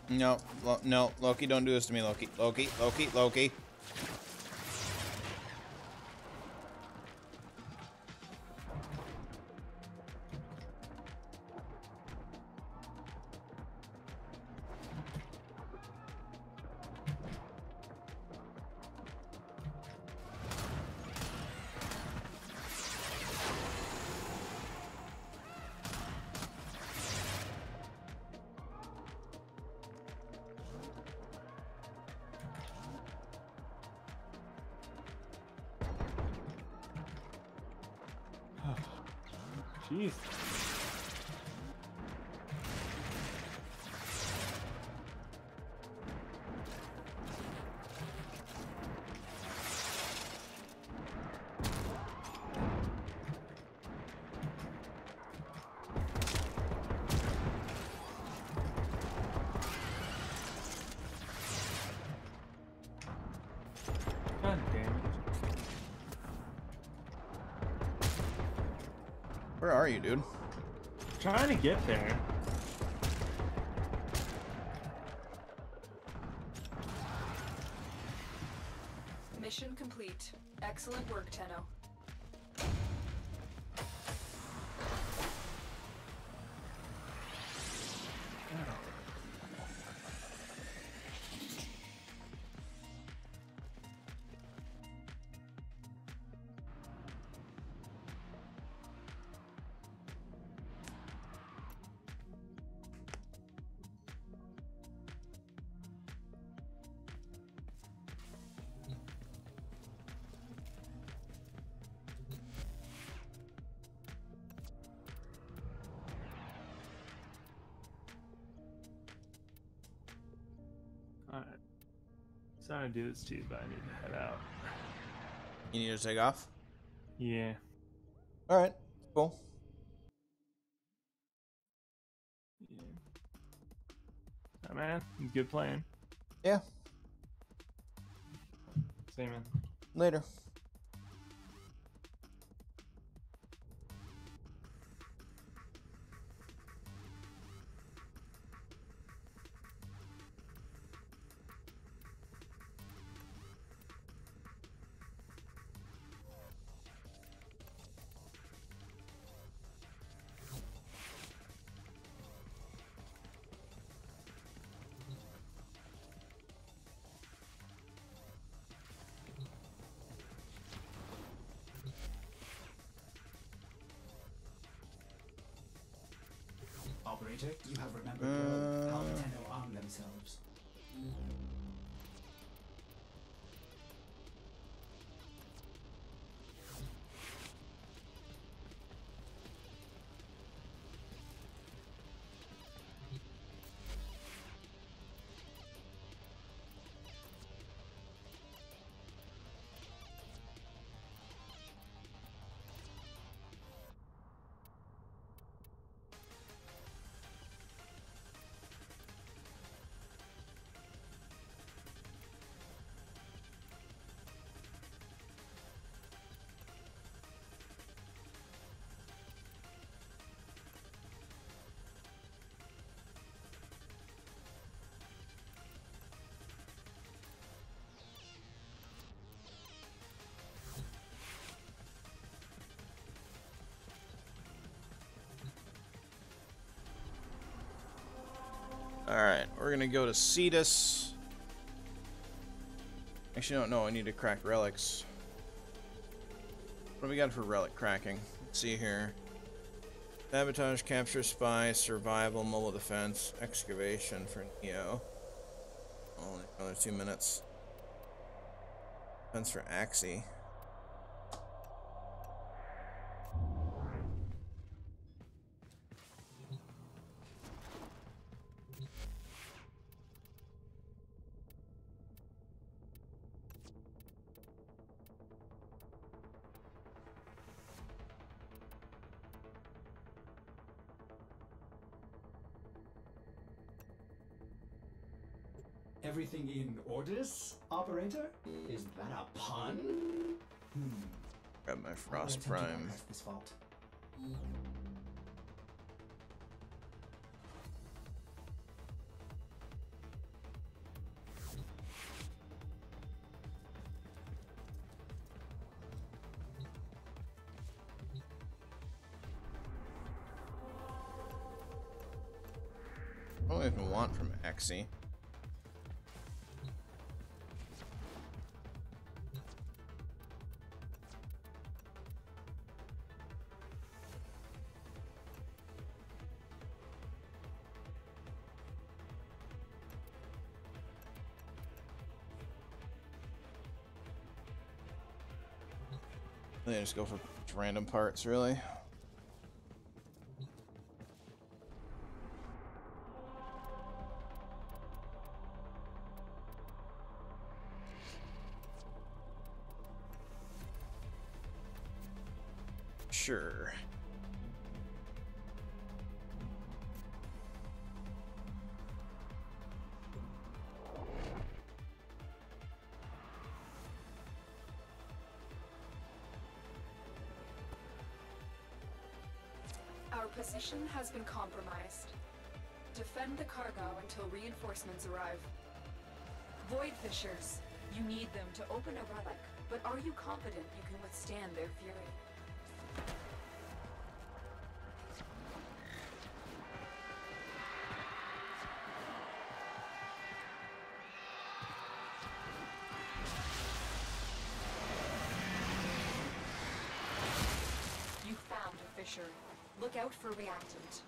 No, no, Loki, don't do this to me, Loki. Loki, Loki, Loki. Jeez. God damn it. Where are you, dude? Trying to get there. Mission complete. Excellent work, Tenno. Alright. Sorry to do this to you, but I need to head out. You need to take off? Yeah. Alright, cool. Yeah. Alright, man. Good playing. Yeah, See you, man. later. Operator, you have remembered well how the Tenno arm themselves. Alright, we're gonna go to Cetus. Actually, no, I need to crack relics. What do we got for relic cracking? Let's see here. Sabotage, capture, spy, survival, mobile defense, excavation for Neo. Only another 2 minutes. Defense for Axie. Everything in orders, Operator? Is that a pun? Grab my I'll Frost attempt to Prime. bypass this fault. don't even want from Axie. They just go for random parts, really. Sure. Our position has been compromised. Defend the cargo until reinforcements arrive. Void Fishers, you need them to open a relic, but are you confident you can withstand their fury? You found a fissure. Look out for reactant.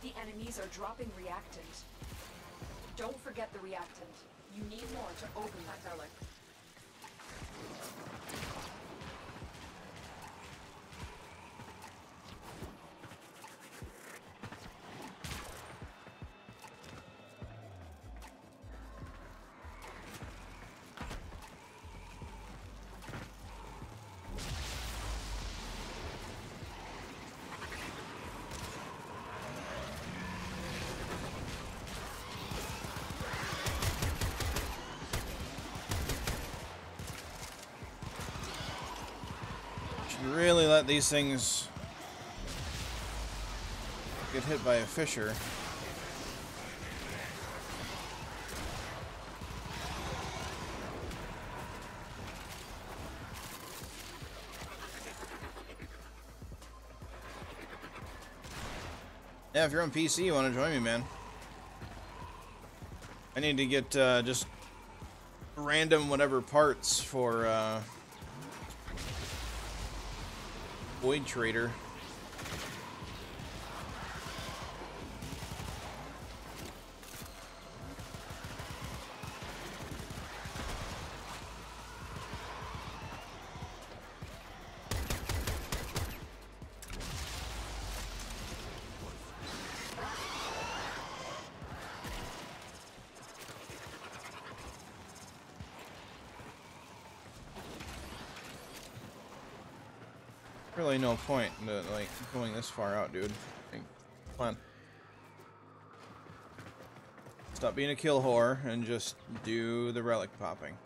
The enemies are dropping reactant. Don't forget the reactant. You need more to open that relic. Really let these things get hit by a fissure. Yeah, if you're on PC, you want to join me, man. I need to get just random whatever parts for Void Trader. Really no point in like going this far out, dude. Like, come on. Stop being a kill whore and just do the relic popping.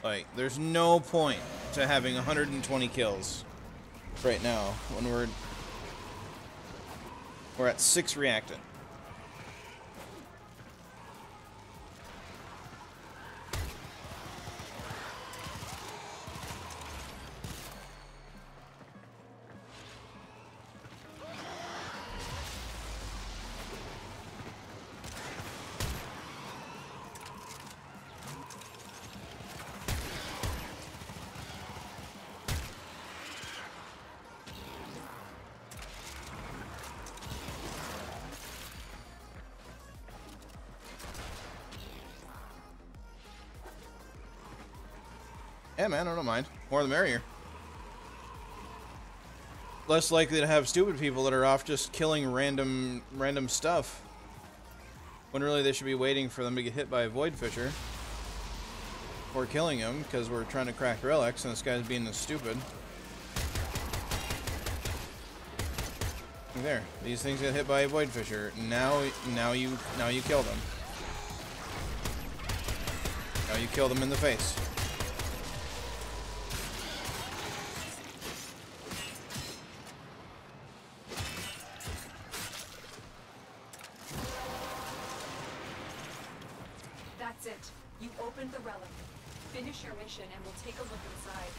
Like, there's no point to having 120 kills right now when we're at 6 reactant. Yeah, man, I don't mind. More the merrier. Less likely to have stupid people that are off just killing random stuff. When really they should be waiting for them to get hit by a Void Fisher. Or killing him, because we're trying to crack relics and this guy's being stupid. There. These things get hit by a Void Fisher. Now you kill them. Now you kill them in the face. That's it. You opened the relic. Finish your mission and we'll take a look inside.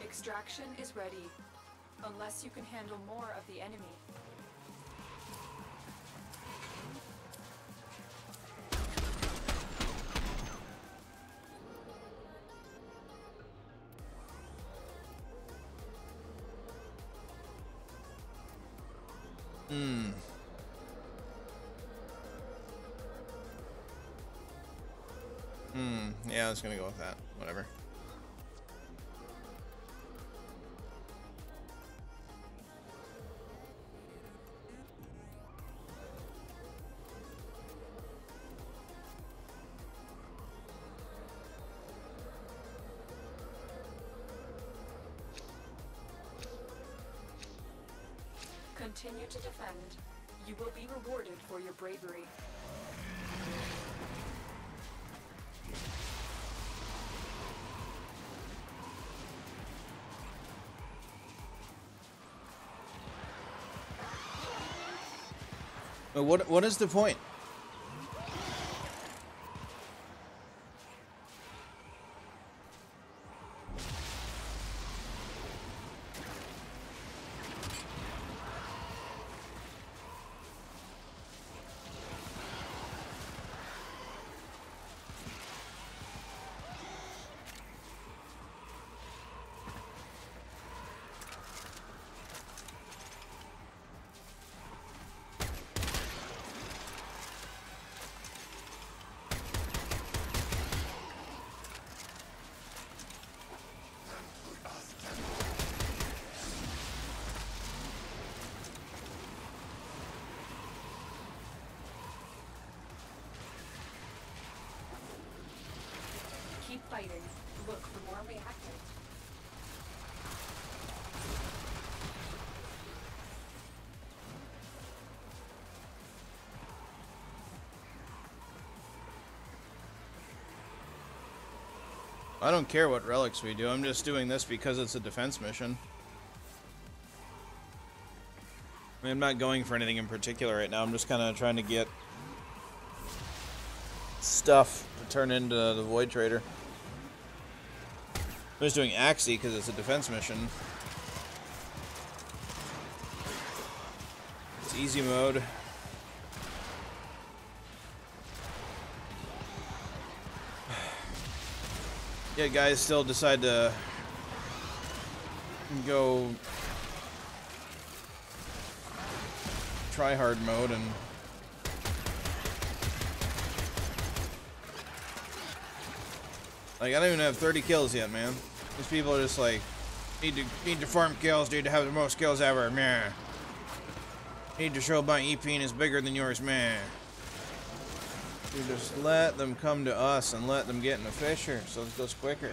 Extraction is ready, unless you can handle more of the enemy. Yeah, I was gonna go with that. Whatever. Continue to defend. You will be rewarded for your bravery. What is the point? Keep fighting. Look for more reactants. I don't care what relics we do. I'm just doing this because it's a defense mission. I mean, I'm not going for anything in particular right now. I'm just kind of trying to get stuff to turn into the Void Trader. I'm just doing Axie because it's a defense mission. It's easy mode. Yeah, guys still decide to go try hard mode and like I don't even have 30 kills yet, man. These people are just like need to farm kills, need to have the most kills ever, man. Need to show my EP is bigger than yours, man. You just let them come to us and let them get in the fisher so it goes quicker.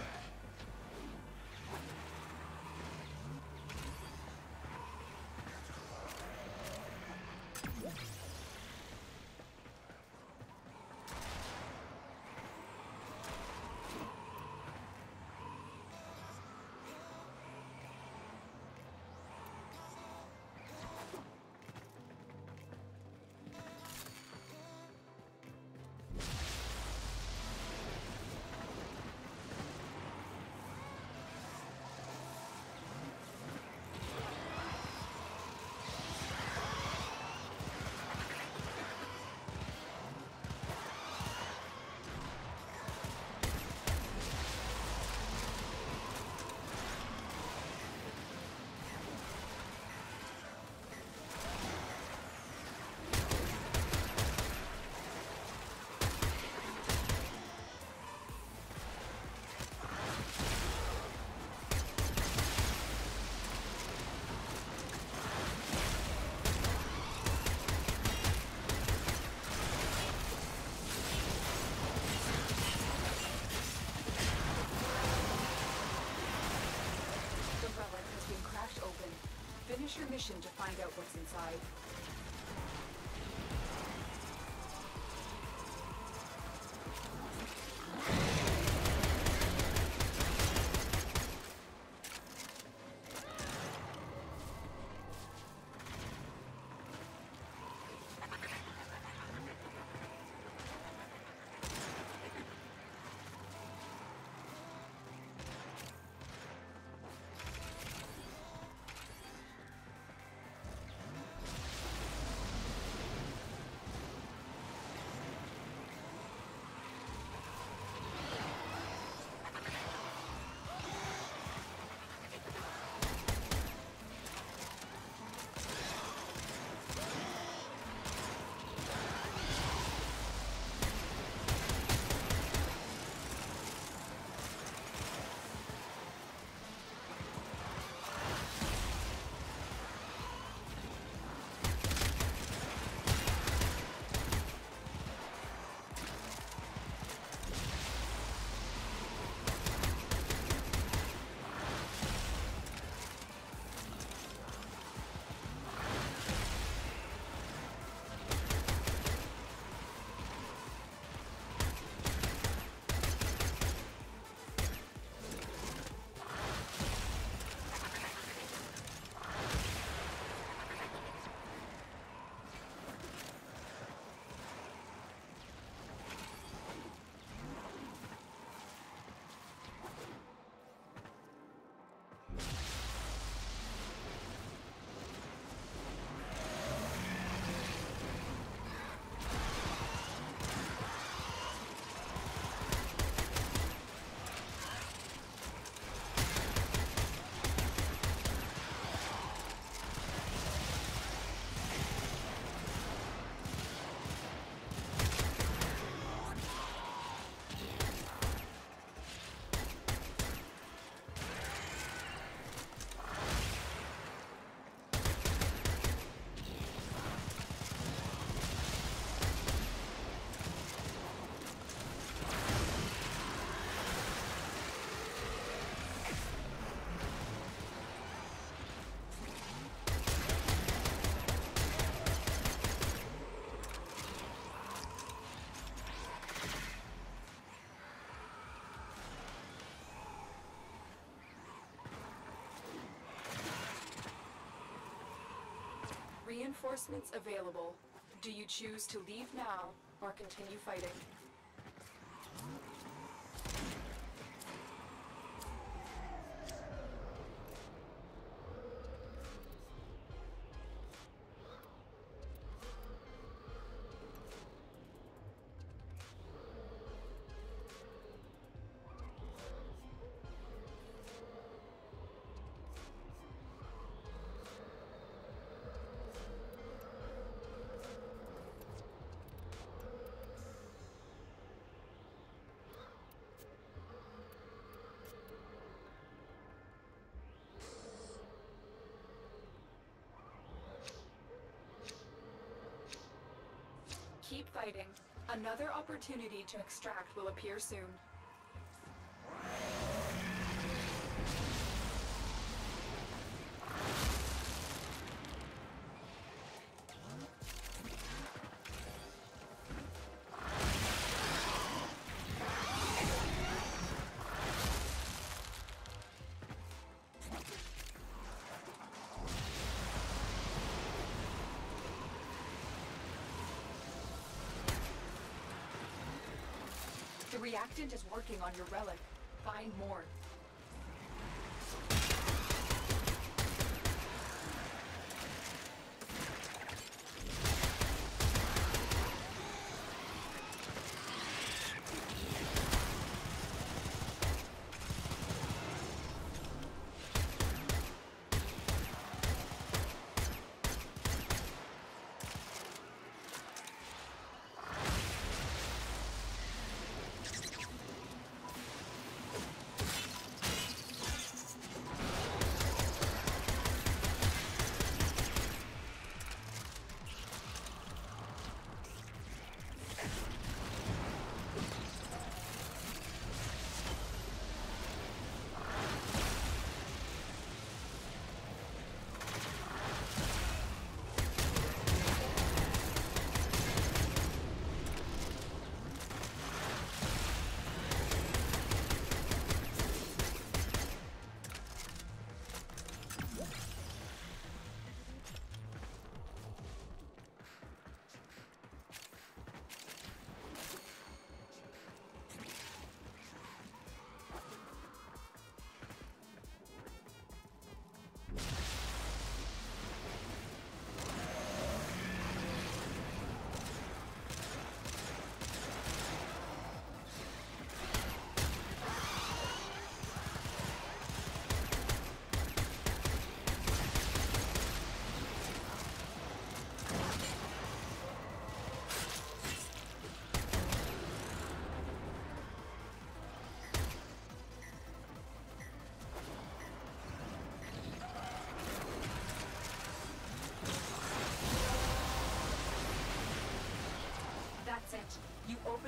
artifact open. Finish your mission to find out what's inside. Reinforcements available. Do you choose to leave now or continue fighting? Keep fighting. Another opportunity to extract will appear soon. The reactant is working on your relic. Find more.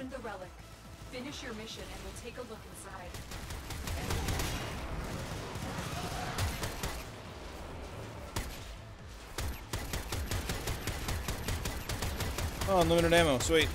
opened the relic. Finish your mission and we'll take a look inside. Oh, unlimited ammo, sweet.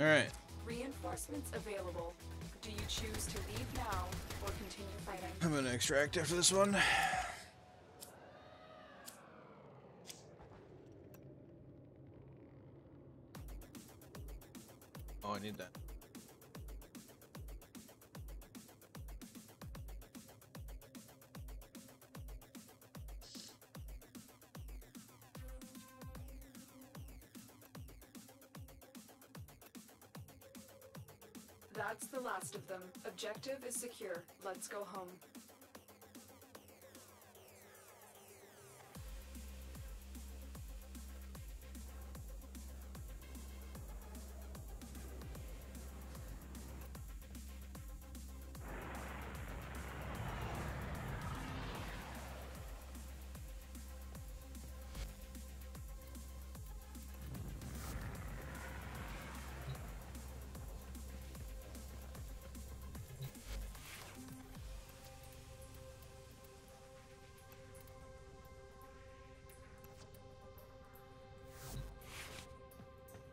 All right. Reinforcements available. Do you choose to leave now or continue fighting? I'm gonna extract after this one. Oh, I need that. That's the last of them. Objective is secure. Let's go home.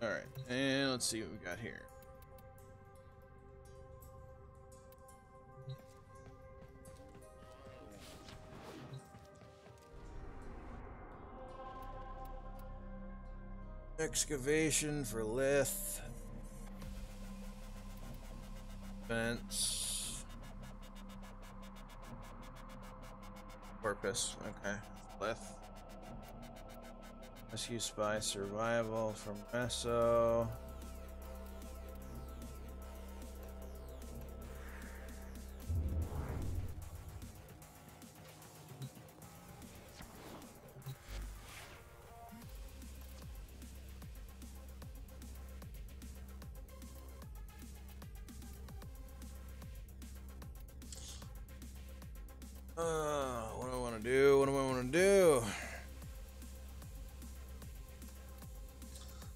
Alright, and let's see what we got here. Excavation for lith. Fence. Porpoise, okay. Lith. Rescue spy survival from Meso. What do I want to do? What do I want to do?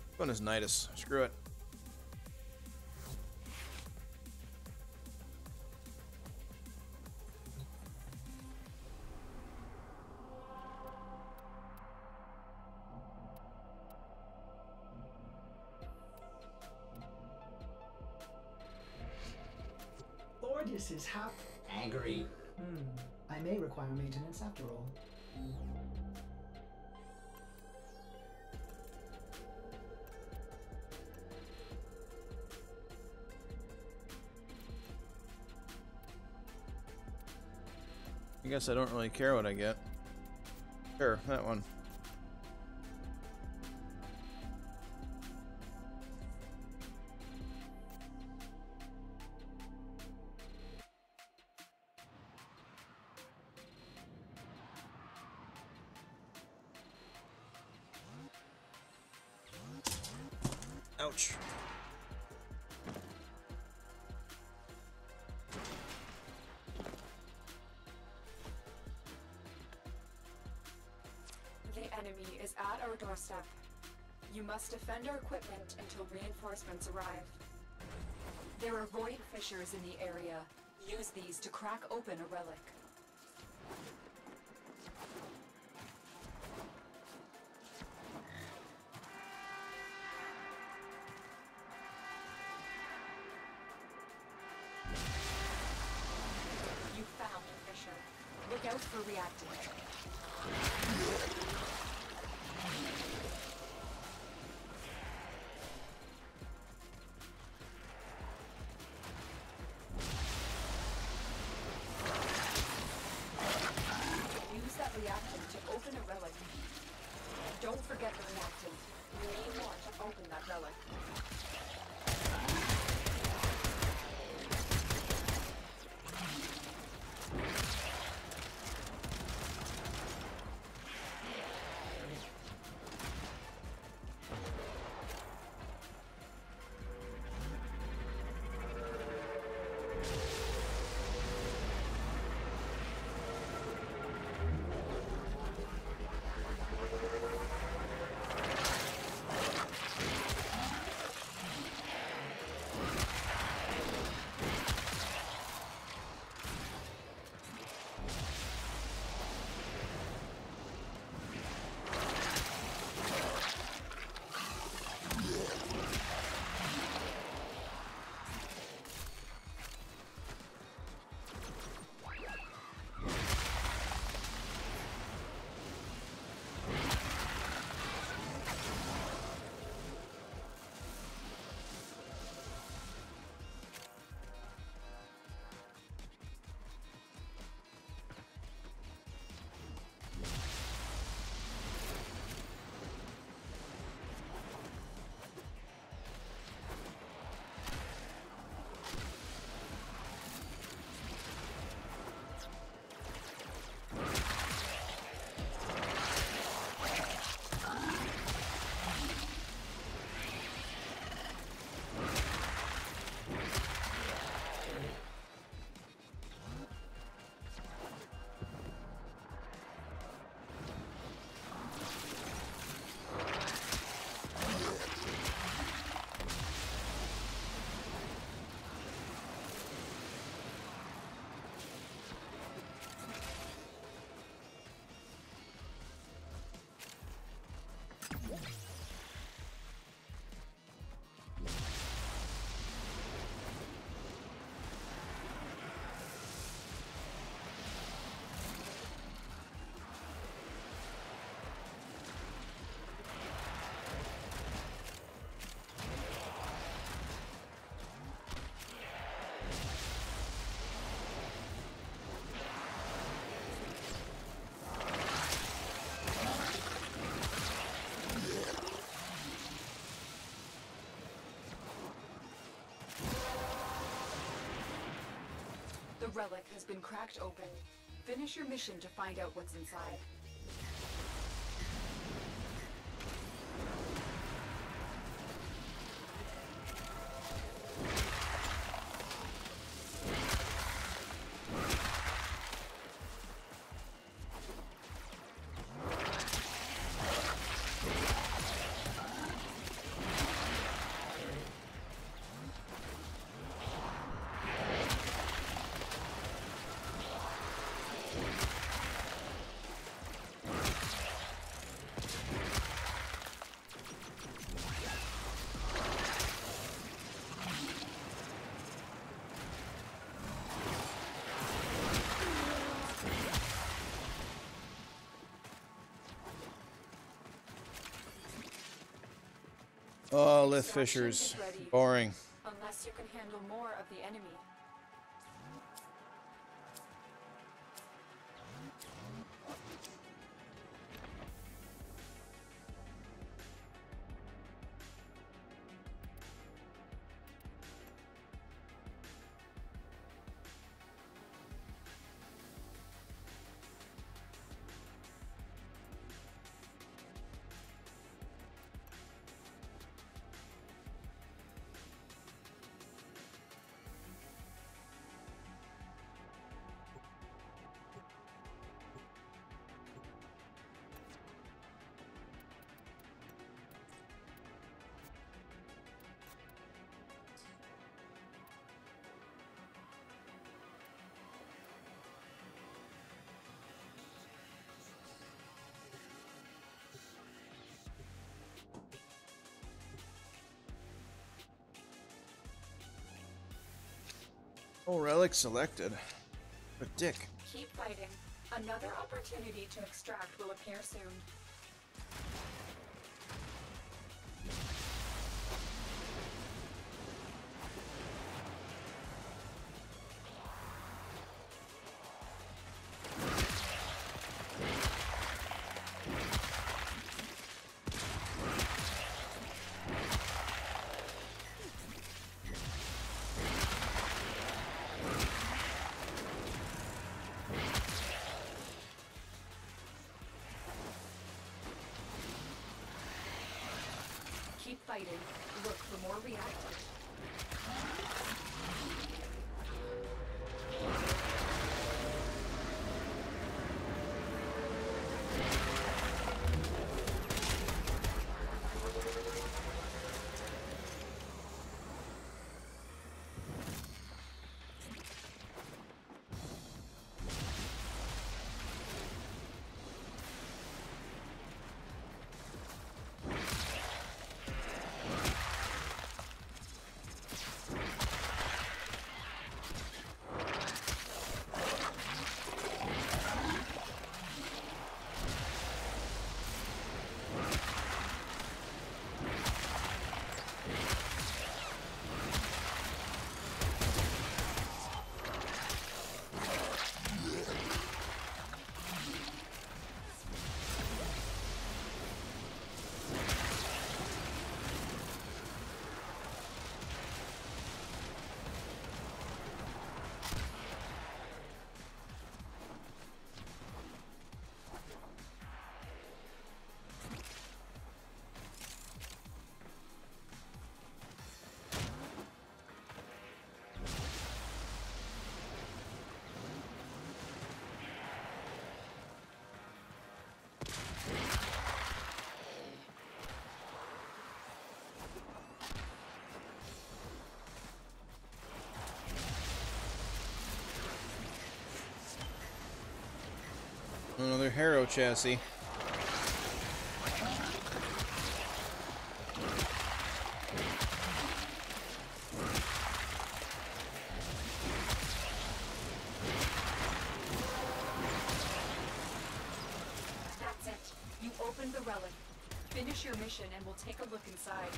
Which one is Nidus? Screw it. Lordis is angry. I may require maintenance after all. I guess I don't really care what I get. Sure, that one. Ouch. The enemy is at our doorstep. You must defend our equipment until reinforcements arrive. There are void fissures in the area. Use these to crack open a relic. You found a fissure. Look out for reactants. Use that reactant to open a relic. Don't forget the reactant. You need more to open that relic. The relic has been cracked open. Finish your mission to find out what's inside. Oh, Lith Fishers. Boring. Unless you can handle more of the enemy. Oh, relic selected. A dick. Keep fighting. Another opportunity to extract will appear soon. Keep fighting. Look for more reactors. Another Harrow chassis. That's it. You opened the relic. Finish your mission and we'll take a look inside.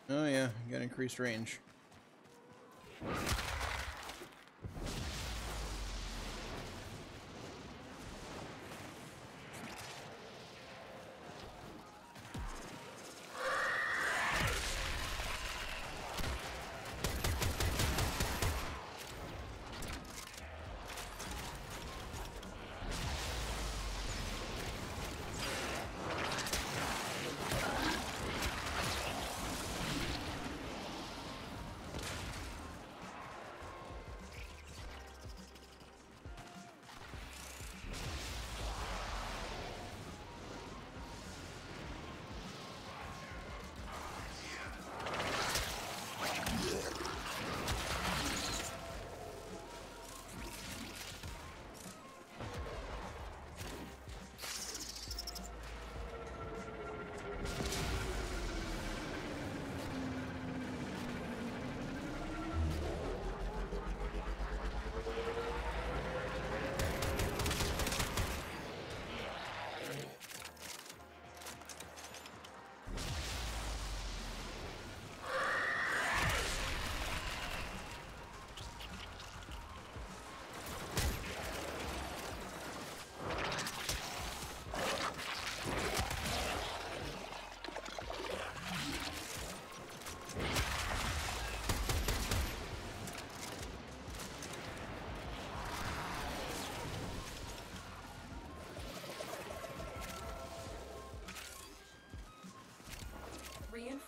Oh yeah, got increased range.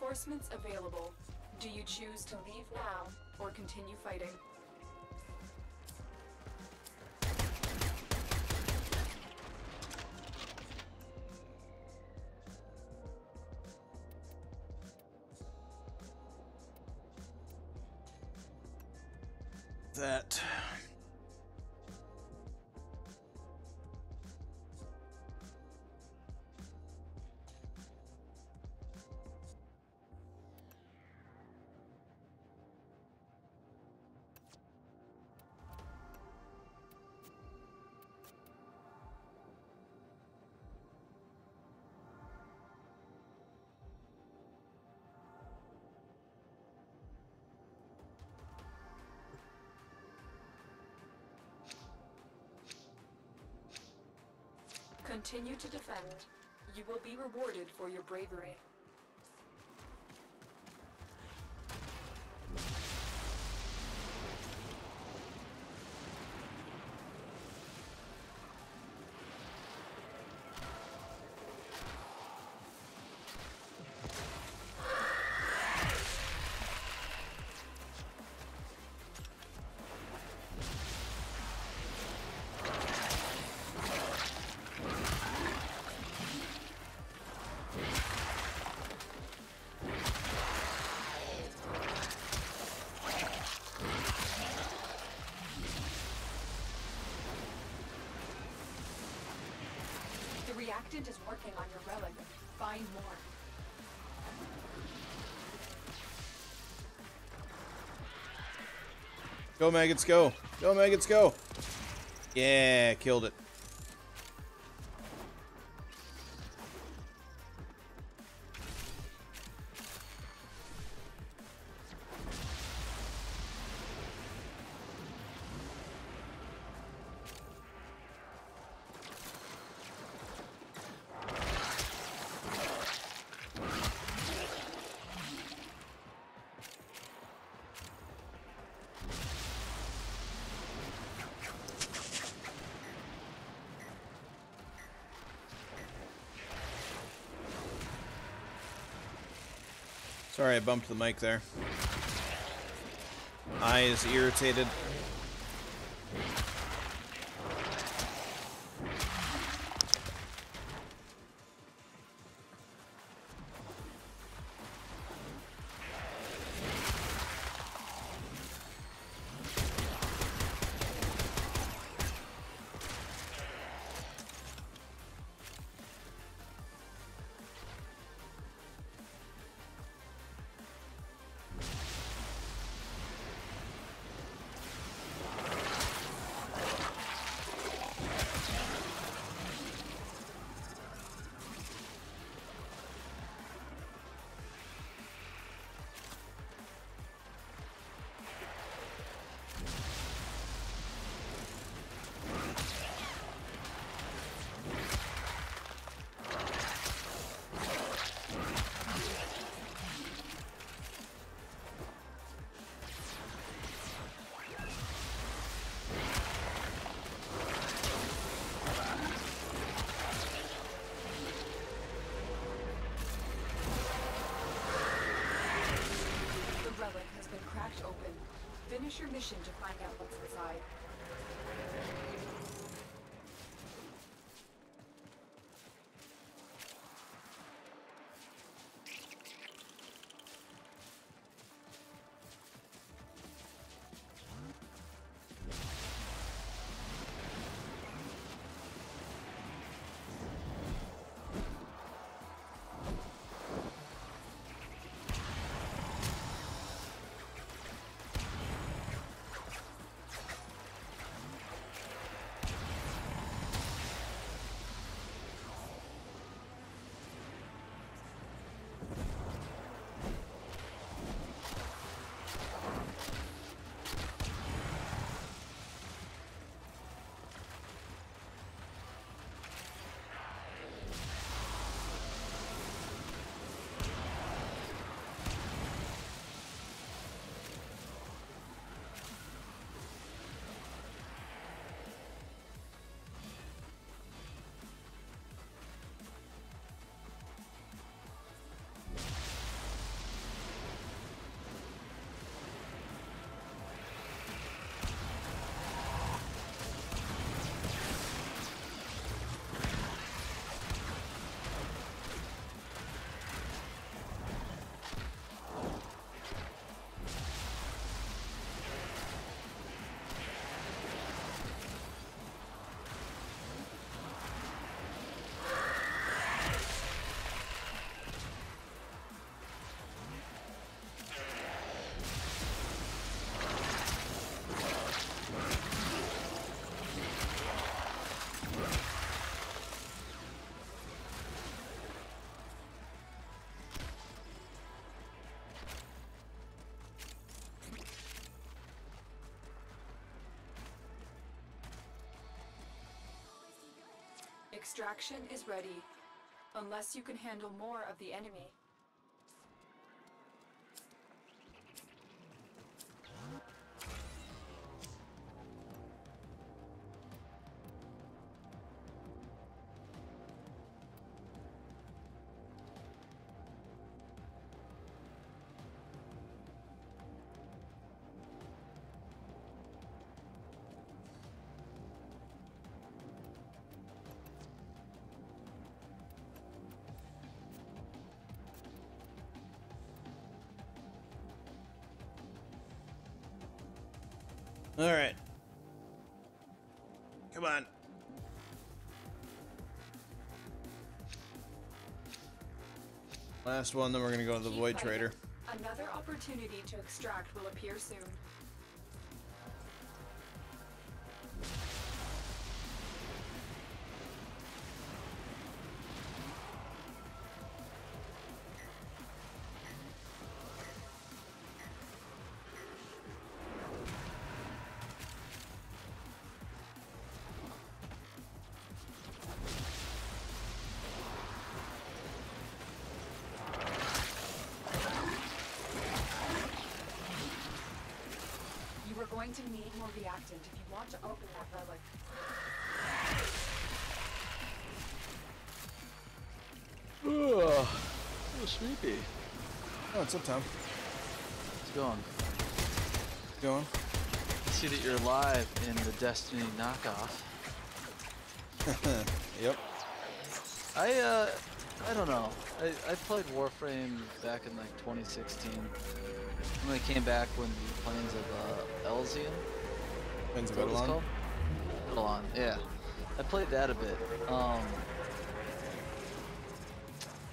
Reinforcements available. Do you choose to leave now or continue fighting? That. Continue to defend. You will be rewarded for your bravery. The reactant is working on your relic. Find more. Go, maggots, go. Go, maggots, go. Yeah, killed it. Sorry, I bumped the mic there. Eye is irritated. Finish your mission to find out what's inside. Extraction is ready. Unless you can handle more of the enemy. All right. Come on. Last one, then we're gonna go to the Keep Void fighting. Trader. Another opportunity to extract will appear soon. You are going to need more reactant if you want to open that relic. Ugh, so sleepy. Oh, what's up, Tom? How's it going? Going? I see that you're live in the Destiny knockoff. Yep. I don't know. I played Warframe back in like 2016. When I came back when the Plains of Elysium. Plains of Is that what it's Eidolon? called? Eidolon, yeah. I played that a bit.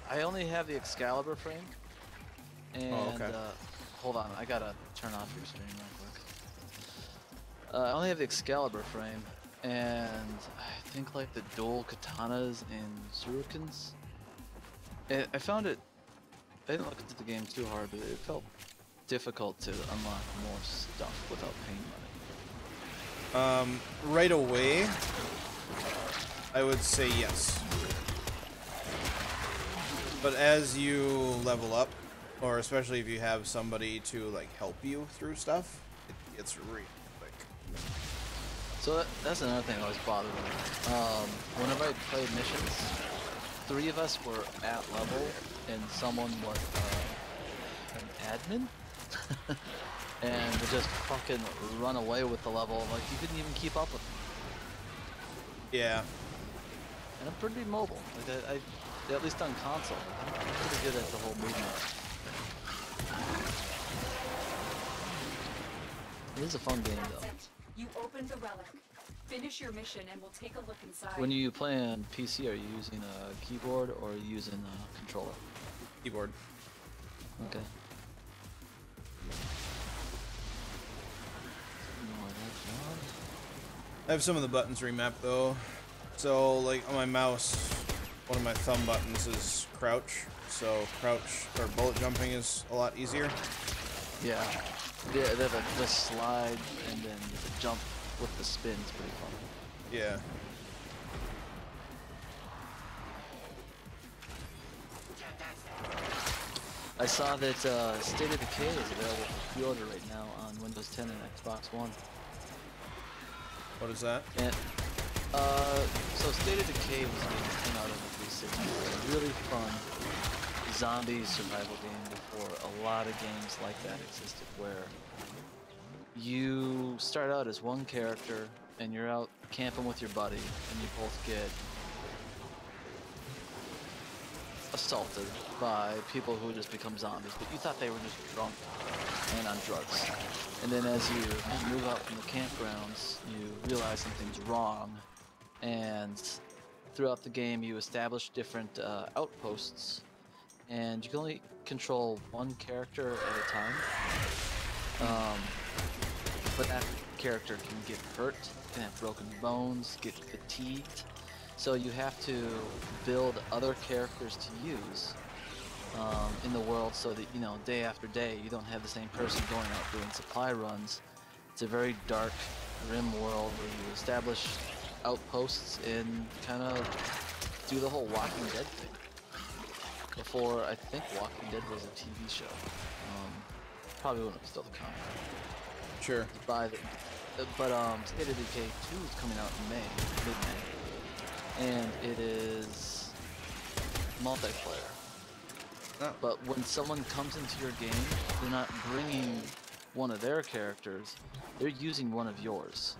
I only have the Excalibur frame. And, Oh, okay. hold on, I gotta turn off your stream real quick. I only have the Excalibur frame, and I think like the dual katanas and shurikens. I found it, I didn't look into the game too hard, but it felt difficult to unlock more stuff without paying money. Right away, I would say yes. But as you level up, or especially if you have somebody to like help you through stuff, it gets really quick. So that's another thing that always bothered me. Whenever I played missions, 3 of us were at level, and someone was an admin, and would just fucking run away with the level, like you couldn't even keep up with them. Yeah. And I'm pretty mobile, like I at least on console, I'm pretty good at the whole movement. It is a fun game though. You opened the relic. Finish your mission and we'll take a look inside. When you play on PC, are you using a keyboard or are you using a controller? Keyboard. Okay. I have some of the buttons remapped though. So like on my mouse, one of my thumb buttons is crouch. So crouch or bullet jumping is a lot easier. Yeah. They have the slide and then the jump with the spin is pretty fun. Yeah. I saw that State of Decay is available for pre-order right now on Windows 10 and Xbox One. What is that? And so State of Decay was a game that came out on the 360. It was a really fun zombie survival game before a lot of games like that existed, where you start out as one character and you're out camping with your buddy and you both get assaulted by people who just become zombies, but you thought they were just drunk and on drugs. And then as you move out from the campgrounds, you realize something's wrong, and throughout the game you establish different outposts, and you can only control one character at a time. But that character can get hurt, can have broken bones, get fatigued. So you have to build other characters to use in the world so that, you know, day after day you don't have the same person going out doing supply runs. It's a very dark, grim world where you establish outposts and kind of do the whole Walking Dead thing. Before, I think Walking Dead was a TV show. Probably when it was still the comic. Sure. But State of Decay 2 is coming out in mid-May, and it is multiplayer. Oh. But when someone comes into your game, they're not bringing one of their characters, they're using one of yours.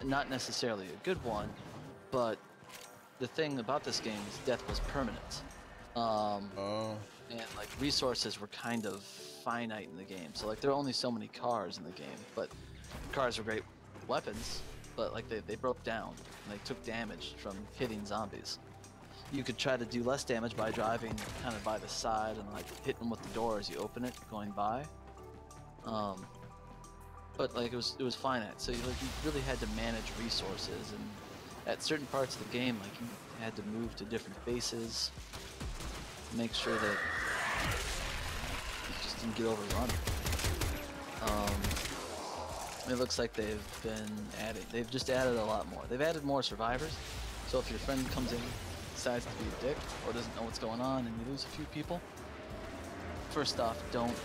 Not necessarily a good one, but the thing about this game is death was permanent. And like resources were kind of finite in the game. So like there are only so many cars in the game, but cars are great weapons, but like they broke down and they took damage from hitting zombies. You could try to do less damage by driving kind of by the side and like hitting them with the door as you open it going by. But like it was finite, so you really had to manage resources, and at certain parts of the game, like you had to move to different bases to make sure that you just didn't get overrun. It looks like they've just added a lot more. They've added more survivors, so if your friend comes in, decides to be a dick, or doesn't know what's going on, and you lose a few people, first off, don't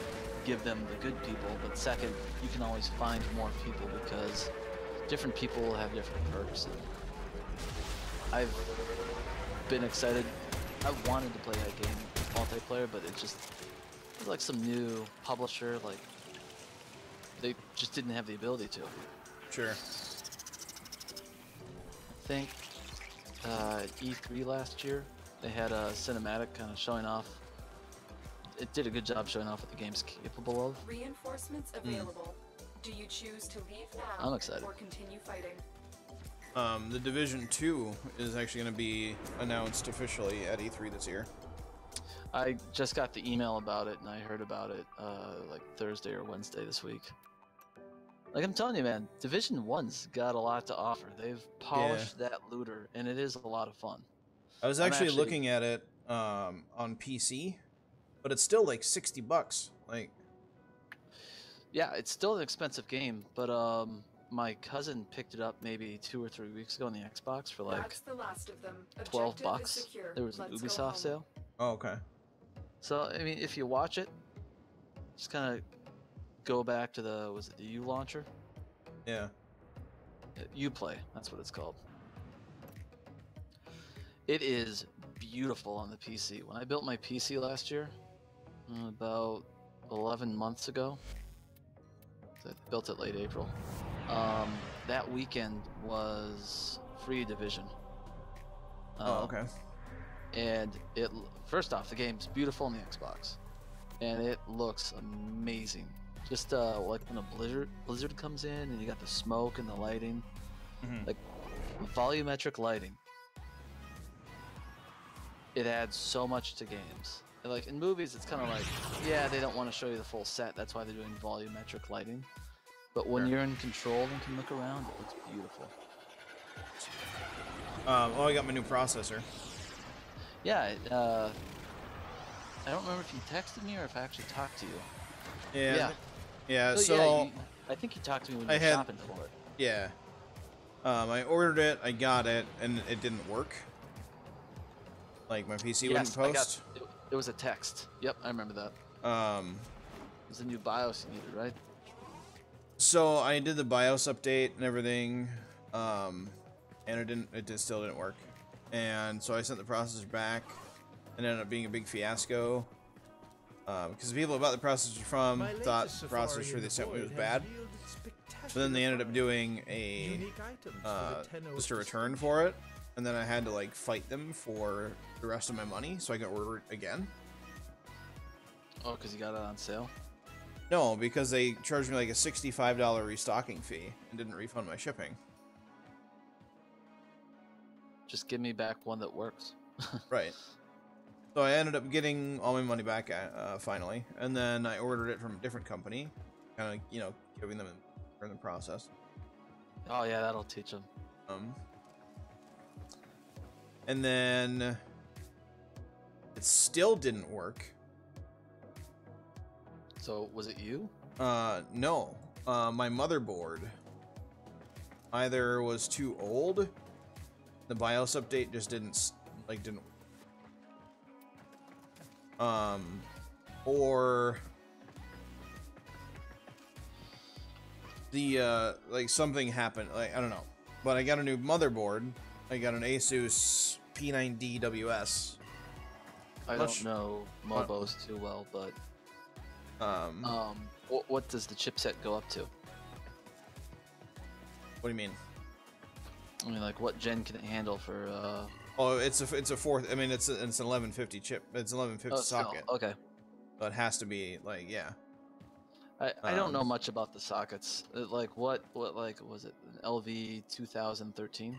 give them the good people, but second, you can always find more people because different people have different perks. And I've been excited. I wanted to play that game multiplayer, but it was like some new publisher, like they just didn't have the ability to. Sure. I think at E3 last year, they had a cinematic kind of showing off. It did a good job showing off what the game's capable of. Reinforcements available. Do you choose to leave now I'm excited. or continue fighting? The Division 2 is actually going to be announced officially at E3 this year. I just got the email about it, and I heard about it like Thursday or Wednesday this week. Like I'm telling you, man, Division 1's got a lot to offer. They've polished that looter, and it is a lot of fun. I was actually looking at it on PC, but it's still like $60. Like, yeah, it's still an expensive game, but my cousin picked it up maybe 2 or 3 weeks ago on the Xbox for like That's the last of them. $12. Objective is secure. There was an Let's go Ubisoft home. sale. oh, okay. So I mean, if you watch it, just kind of go back to the U launcher? Yeah. Uplay, that's what it's called. It is beautiful on the PC. When I built my PC last year, about 11 months ago, so I built it late April. That weekend was free Division. Oh, okay. And first off, the game's beautiful on the Xbox, and it looks amazing. Just like when a blizzard comes in and you got the smoke and the lighting, like volumetric lighting. It adds so much to games. And like in movies, it's kind of like, yeah, they don't want to show you the full set. That's why they're doing volumetric lighting. But when you're in control and can look around, it looks beautiful. I got my new processor. Yeah, I don't remember if you texted me or if I actually talked to you. Yeah. Yeah, so yeah, I think you talked to me when you were shopping for it. Yeah. I ordered it, I got it, and it didn't work. Like, my PC wouldn't post. It was a text. Yep, I remember that. It was a new BIOS you needed, right? So I did the BIOS update and everything, and it still didn't work. And so I sent the processor back, and it ended up being a big fiasco. Because the people I bought the processor from thought the processor they sent me was bad. But then they ended up doing just a return for it, and then I had to like fight them for the rest of my money so I could order it again. Oh, because you got it on sale? No, because they charged me like a $65 restocking fee and didn't refund my shipping. Just give me back one that works. Right. So I ended up getting all my money back finally, and then I ordered it from a different company, kind of, you know, giving them in the process. Oh yeah, that'll teach them. And then it still didn't work. So was it you? No. My motherboard either was too old The BIOS update just didn't or the like something happened, like I don't know. But I got a new motherboard. I got an Asus P9D I don't know Mobos too well, but what does the chipset go up to? What do you mean? I mean, like, what gen can it handle for? Oh, it's a fourth. I mean, it's an 1150 chip. It's an 1150 socket. Okay. But it has to be like, yeah. I don't know much about the sockets. Like what like was it? An LV 2013?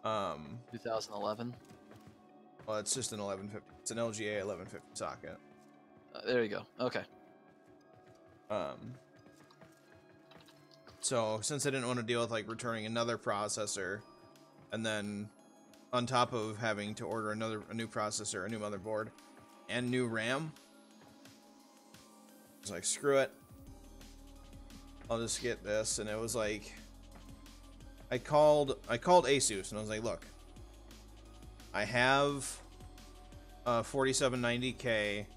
2011. Well, it's just an 1150. It's an LGA 1150 socket. There you go. Okay. So since I didn't want to deal with like returning another processor, and then on top of having to order a new processor, a new motherboard, and new RAM, I was like, screw it. I'll just get this. And it was like, I called Asus and I was like, look, I have a 4790K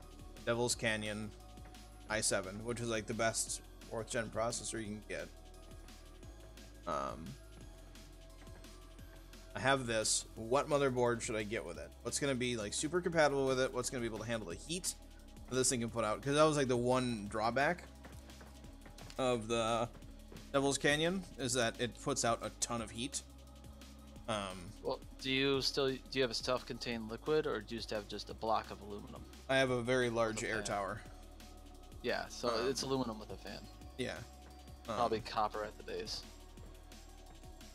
Devil's Canyon i7, which is like the best 4th gen processor you can get. I have this. What motherboard should I get with it? What's going to be like super compatible with it? What's going to be able to handle the heat that this thing can put out? Because that was like the one drawback of the Devil's Canyon, is that it puts out a ton of heat. Well, do you have a self-contained liquid, or do you just have a block of aluminum? I have a very large air tower. Yeah, so it's aluminum with a fan. Yeah. Probably copper at the base.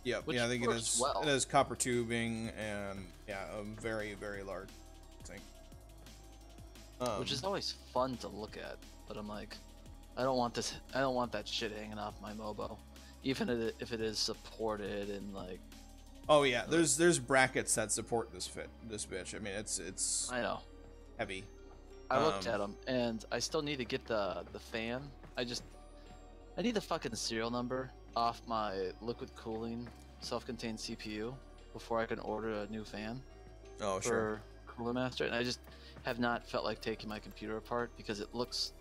Yep. Which yeah, I think works well. It has copper tubing and yeah, a very, very large thing. Which is always fun to look at, but I'm like, I don't want that shit hanging off my Mobo, even if it is supported and like. Oh yeah, there's brackets that support this bitch. I mean, it's. I know. Heavy. I looked at them, and I still need to get the fan. I need the fucking serial number off my liquid cooling self-contained CPU before I can order a new fan. Oh, sure. For Cooler Master, and I just have not felt like taking my computer apart because it looks.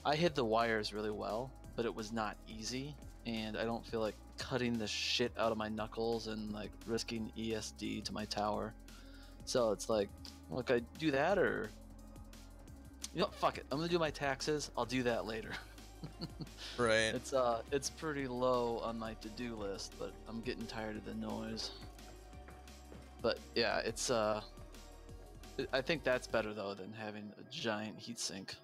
I hid the wires really well, but it was not easy, and I don't feel like cutting the shit out of my knuckles and like risking ESD to my tower. So it's like, look, I do that, or you know, fuck it. I'm gonna do my taxes. I'll do that later. Right. It's pretty low on my to-do list, but I'm getting tired of the noise. But yeah, it's I think that's better though than having a giant heatsink.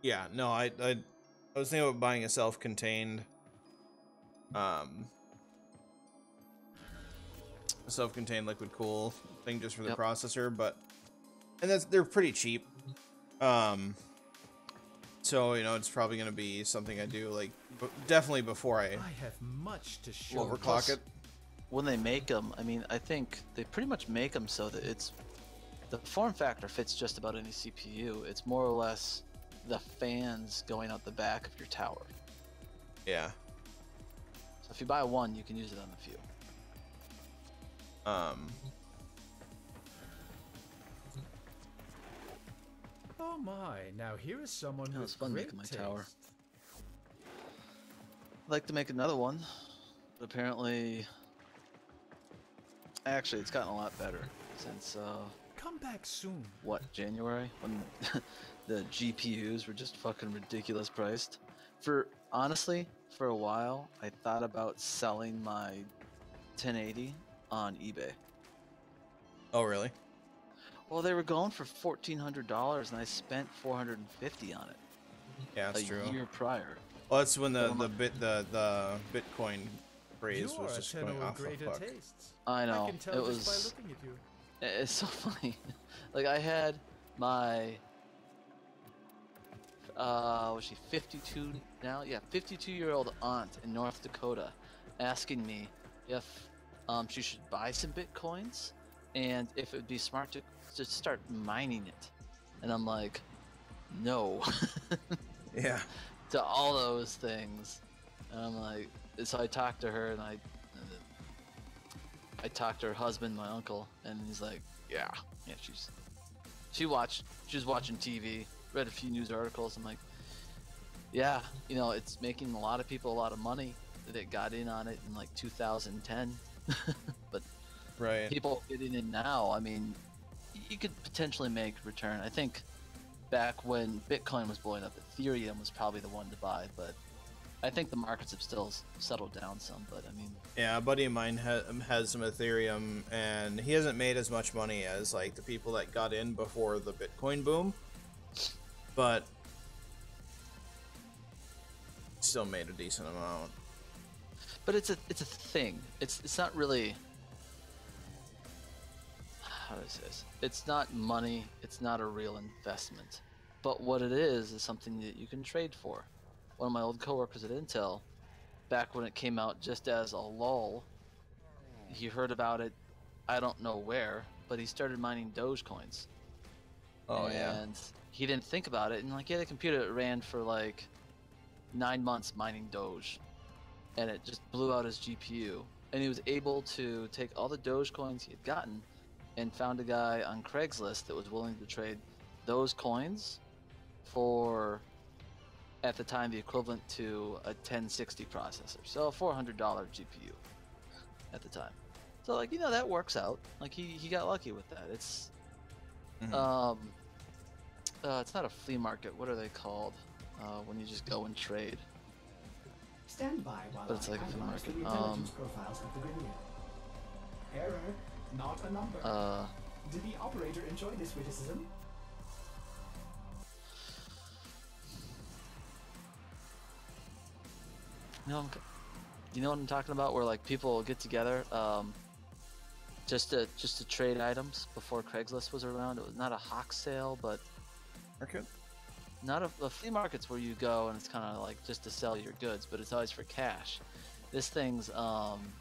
Yeah, no, I was thinking about buying a self-contained liquid cool thing just for the processor, and they're pretty cheap. So you know, it's probably gonna be something I do like definitely before I have much to show. Overclock it. When they make them, I mean, I think they pretty much make them so that the form factor fits just about any CPU. It's more or less the fans going out the back of your tower. Yeah. So if you buy one, you can use it on a few. Oh my! Now here is someone It's with fun great making my taste. tower. I'd like to make another one, but apparently, actually, it's gotten a lot better since Come back soon. what, January, when the GPUs were just fucking ridiculous priced. Honestly, for a while, I thought about selling my 1080 on eBay. Oh, really? Well, they were going for $1,400, and I spent $450 on it. Yeah, that's true. A year prior. Well, that's when the Bitcoin craze You was are just a going tenor of off the greater fuck. tastes. I know. I can tell it just was. by looking at you. It's so funny. Like I had my. Was she 52 now? Yeah, 52-year-old aunt in North Dakota, asking me if she should buy some bitcoins, and if it would be smart to start mining it. And I'm like, no. Yeah. To all those things. And I'm like, so I talked to her, and I talked to her husband, my uncle, and he's like, yeah, she was watching TV, read a few news articles. I'm like, yeah, you know, it's making a lot of people a lot of money that got in on it in like 2010, but Right. people getting in now, I mean, you could potentially make return. I think back when Bitcoin was blowing up, Ethereum was probably the one to buy, but I think the markets have still settled down some. But I mean, Yeah, a buddy of mine has some Ethereum, and he hasn't made as much money as like the people that got in before the Bitcoin boom, but still made a decent amount. but it's a thing. It's not really, how do I say this? It's not money. It's not a real investment. But what it is something that you can trade for. One of my old coworkers at Intel, back when it came out just as a lull, he heard about it, I don't know where, but he started mining Dogecoins. Oh yeah. And he didn't think about it, and like he had a computer that ran for like 9 months mining Doge, and it just blew out his GPU. And he was able to take all the Dogecoins he had gotten and found a guy on Craigslist that was willing to trade those coins for, at the time, the equivalent to a 1060 processor, so a $400 GPU at the time. So like, you know, that works out. Like he got lucky with that. It's it's not a flea market. What are they called when you just go and trade? Stand by while But it's I like a flea analyze the market. intelligence profiles of the Grineer. Error, not a number. Did the operator enjoy this witticism? You know what I'm talking about? Where like people get together just to trade items before Craigslist was around. It was not a hawk sale, but Market? not a flea market's where you go and it's kind of like just to sell your goods, but it's always for cash. This thing's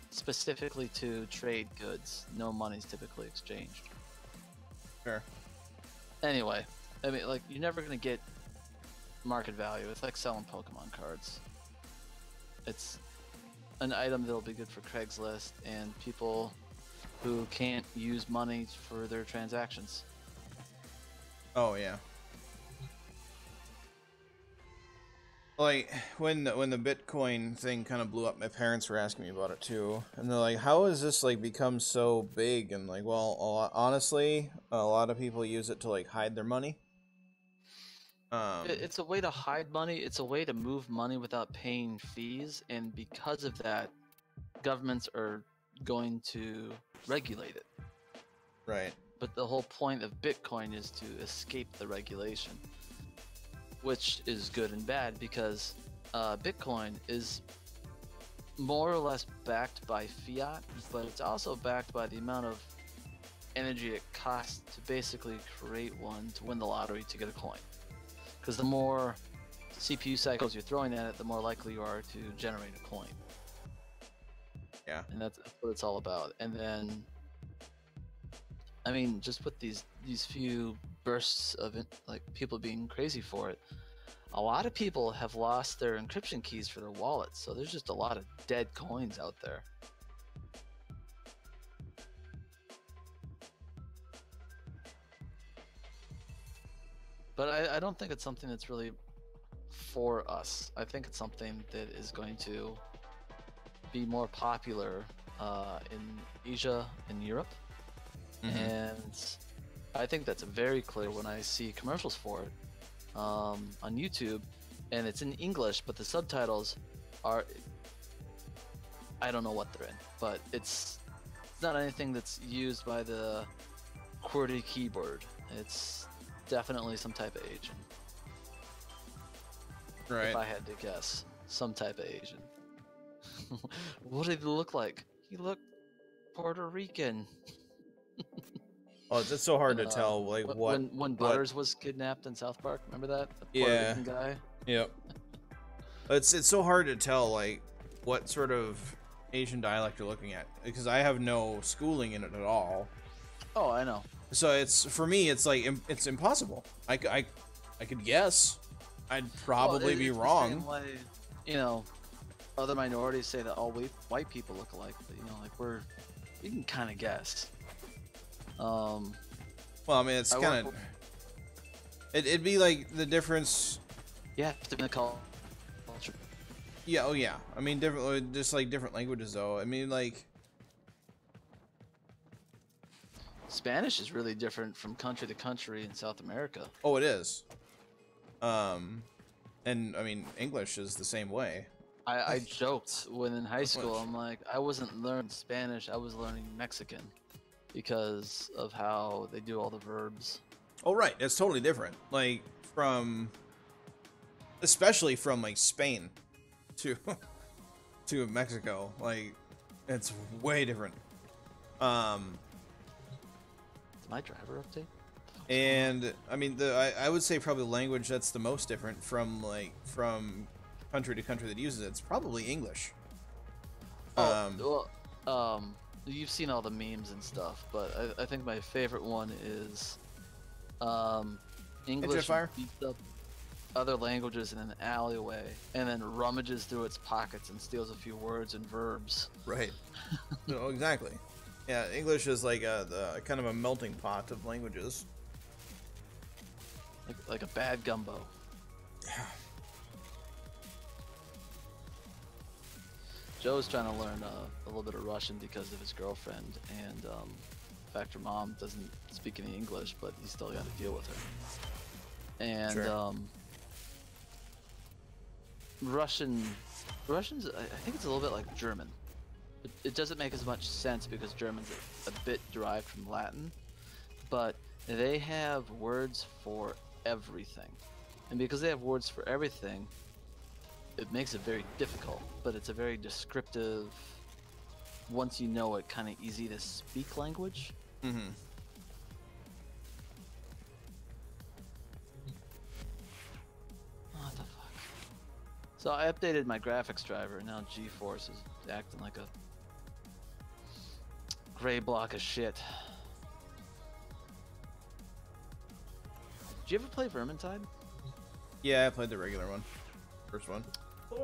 specifically to trade goods. No money's typically exchanged. Sure. Anyway, I mean, like, you're never gonna get market value. It's like selling Pokemon cards. It's an item that'll be good for Craigslist and people who can't use money for their transactions. Oh yeah. Like when the Bitcoin thing kind of blew up, my parents were asking me about it too, and they're like, "How has this like become so big?" And like, well, honestly, a lot of people use it to like hide their money. It's a way to hide money. It's a way to move money without paying fees, and because of that, governments are going to regulate it. Right. But the whole point of Bitcoin is to escape the regulation, which is good and bad because Bitcoin is more or less backed by fiat, but it's also backed by the amount of energy it costs to basically create one to win the lottery to get a coin. Because the more CPU cycles you're throwing at it, the more likely you are to generate a coin. Yeah. And that's what it's all about. And then, I mean, just with these few bursts of it, like people being crazy for it, a lot of people have lost their encryption keys for their wallets. So there's just a lot of dead coins out there. But I don't think it's something that's really for us. I think it's something that is going to be more popular in Asia and Europe. Mm-hmm. And I think that's very clear when I see commercials for it on YouTube, and it's in English, but the subtitles are, I don't know what they're in, but it's not anything that's used by the QWERTY keyboard. It's definitely some type of Asian. Right. If I had to guess, some type of Asian. What did he look like? He looked Puerto Rican. Oh, it's so hard to tell. Like when Butters was kidnapped in South Park, remember that? The Puerto Yeah. Rican guy. Yep. It's so hard to tell like what sort of Asian dialect you're looking at because I have no schooling in it at all. Oh, I know. So it's for me, it's like it's impossible. I could guess. I'd probably be it's the wrong. same way, you know, other minorities say that all white people look alike, but you know, like you can kind of guess. Well, I mean, it's I kind work of. It'd be like the difference. Yeah, to call culture. Yeah. Oh yeah. I mean, different. Just like different languages, though. I mean, like. Spanish is really different from country to country in South America. Oh, it is. And I mean, English is the same way. I joked when in high school, I'm like, I wasn't learning Spanish, I was learning Mexican because of how they do all the verbs. Oh, right. It's totally different. Like, especially from, like, Spain to Mexico. Like, it's way different. Did my driver update? And, I mean, I would say probably the language that's the most different from country to country that uses it. It's probably English. You've seen all the memes and stuff, but I think my favorite one is English beats up other languages in an alleyway and then rummages through its pockets and steals a few words and verbs. Right. No, exactly. Yeah, English is like the kind of a melting pot of languages. Like a bad gumbo. Yeah. Joe's trying to learn a little bit of Russian because of his girlfriend, and in fact, her mom doesn't speak any English, but he's still got to deal with her. And Sure. Russians, I think it's a little bit like German. It doesn't make as much sense because German's a bit derived from Latin, but they have words for everything. And because they have words for everything, it makes it very difficult, but it's a very descriptive, once you know it, kind of easy to speak language. Mm-hmm. What the fuck? So I updated my graphics driver, and now GeForce is acting like a gray block of shit. Did you ever play Vermintide? Yeah, I played the regular one. First one.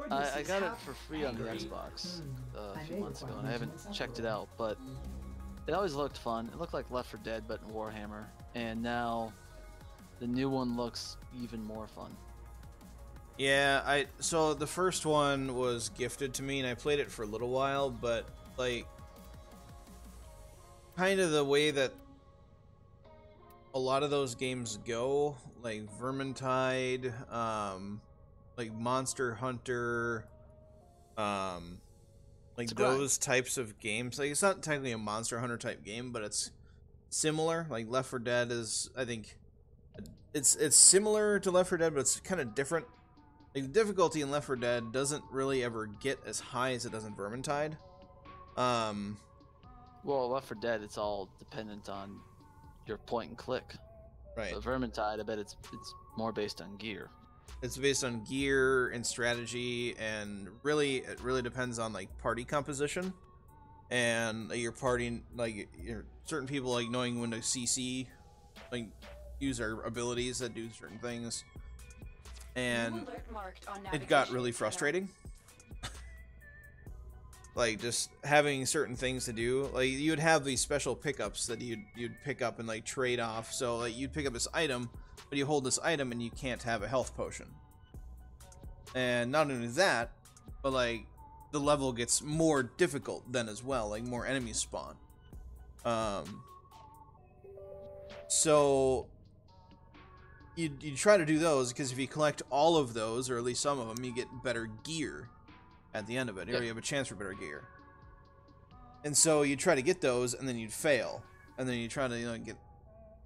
I got it for free on the Xbox a few months ago, and I haven't checked it out, but it always looked fun. It looked like Left 4 Dead, but in Warhammer, and now the new one looks even more fun. Yeah, so the first one was gifted to me, and I played it for a little while, but like kind of the way that a lot of those games go, like Vermintide, like Monster Hunter, like those types of games. Like, it's not technically a Monster Hunter type game, but it's similar. Like Left 4 Dead is, I think, it's similar to Left 4 Dead, but it's kind of different. Like, the difficulty in Left 4 Dead doesn't really ever get as high as it does in Vermintide. Well, Left 4 Dead, it's all dependent on your point and click. Right. But Vermintide, I bet it's more based on gear. It's based on gear and strategy, and really, it really depends on like party composition and your party. Like, certain people like knowing when to CC, like use their abilities that do certain things, and it got really frustrating. Like, just having certain things to do. Like, you'd have these special pickups that you'd pick up and like trade off. So like, you'd pick up this item, but you hold this item and you can't have a health potion. And not only that, but like the level gets more difficult then as well. Like, more enemies spawn. So you try to do those, because if you collect all of those, or at least some of them, you get better gear at the end of it, or you have a chance for better gear. And so you try to get those, and then you'd fail, and then you try to get.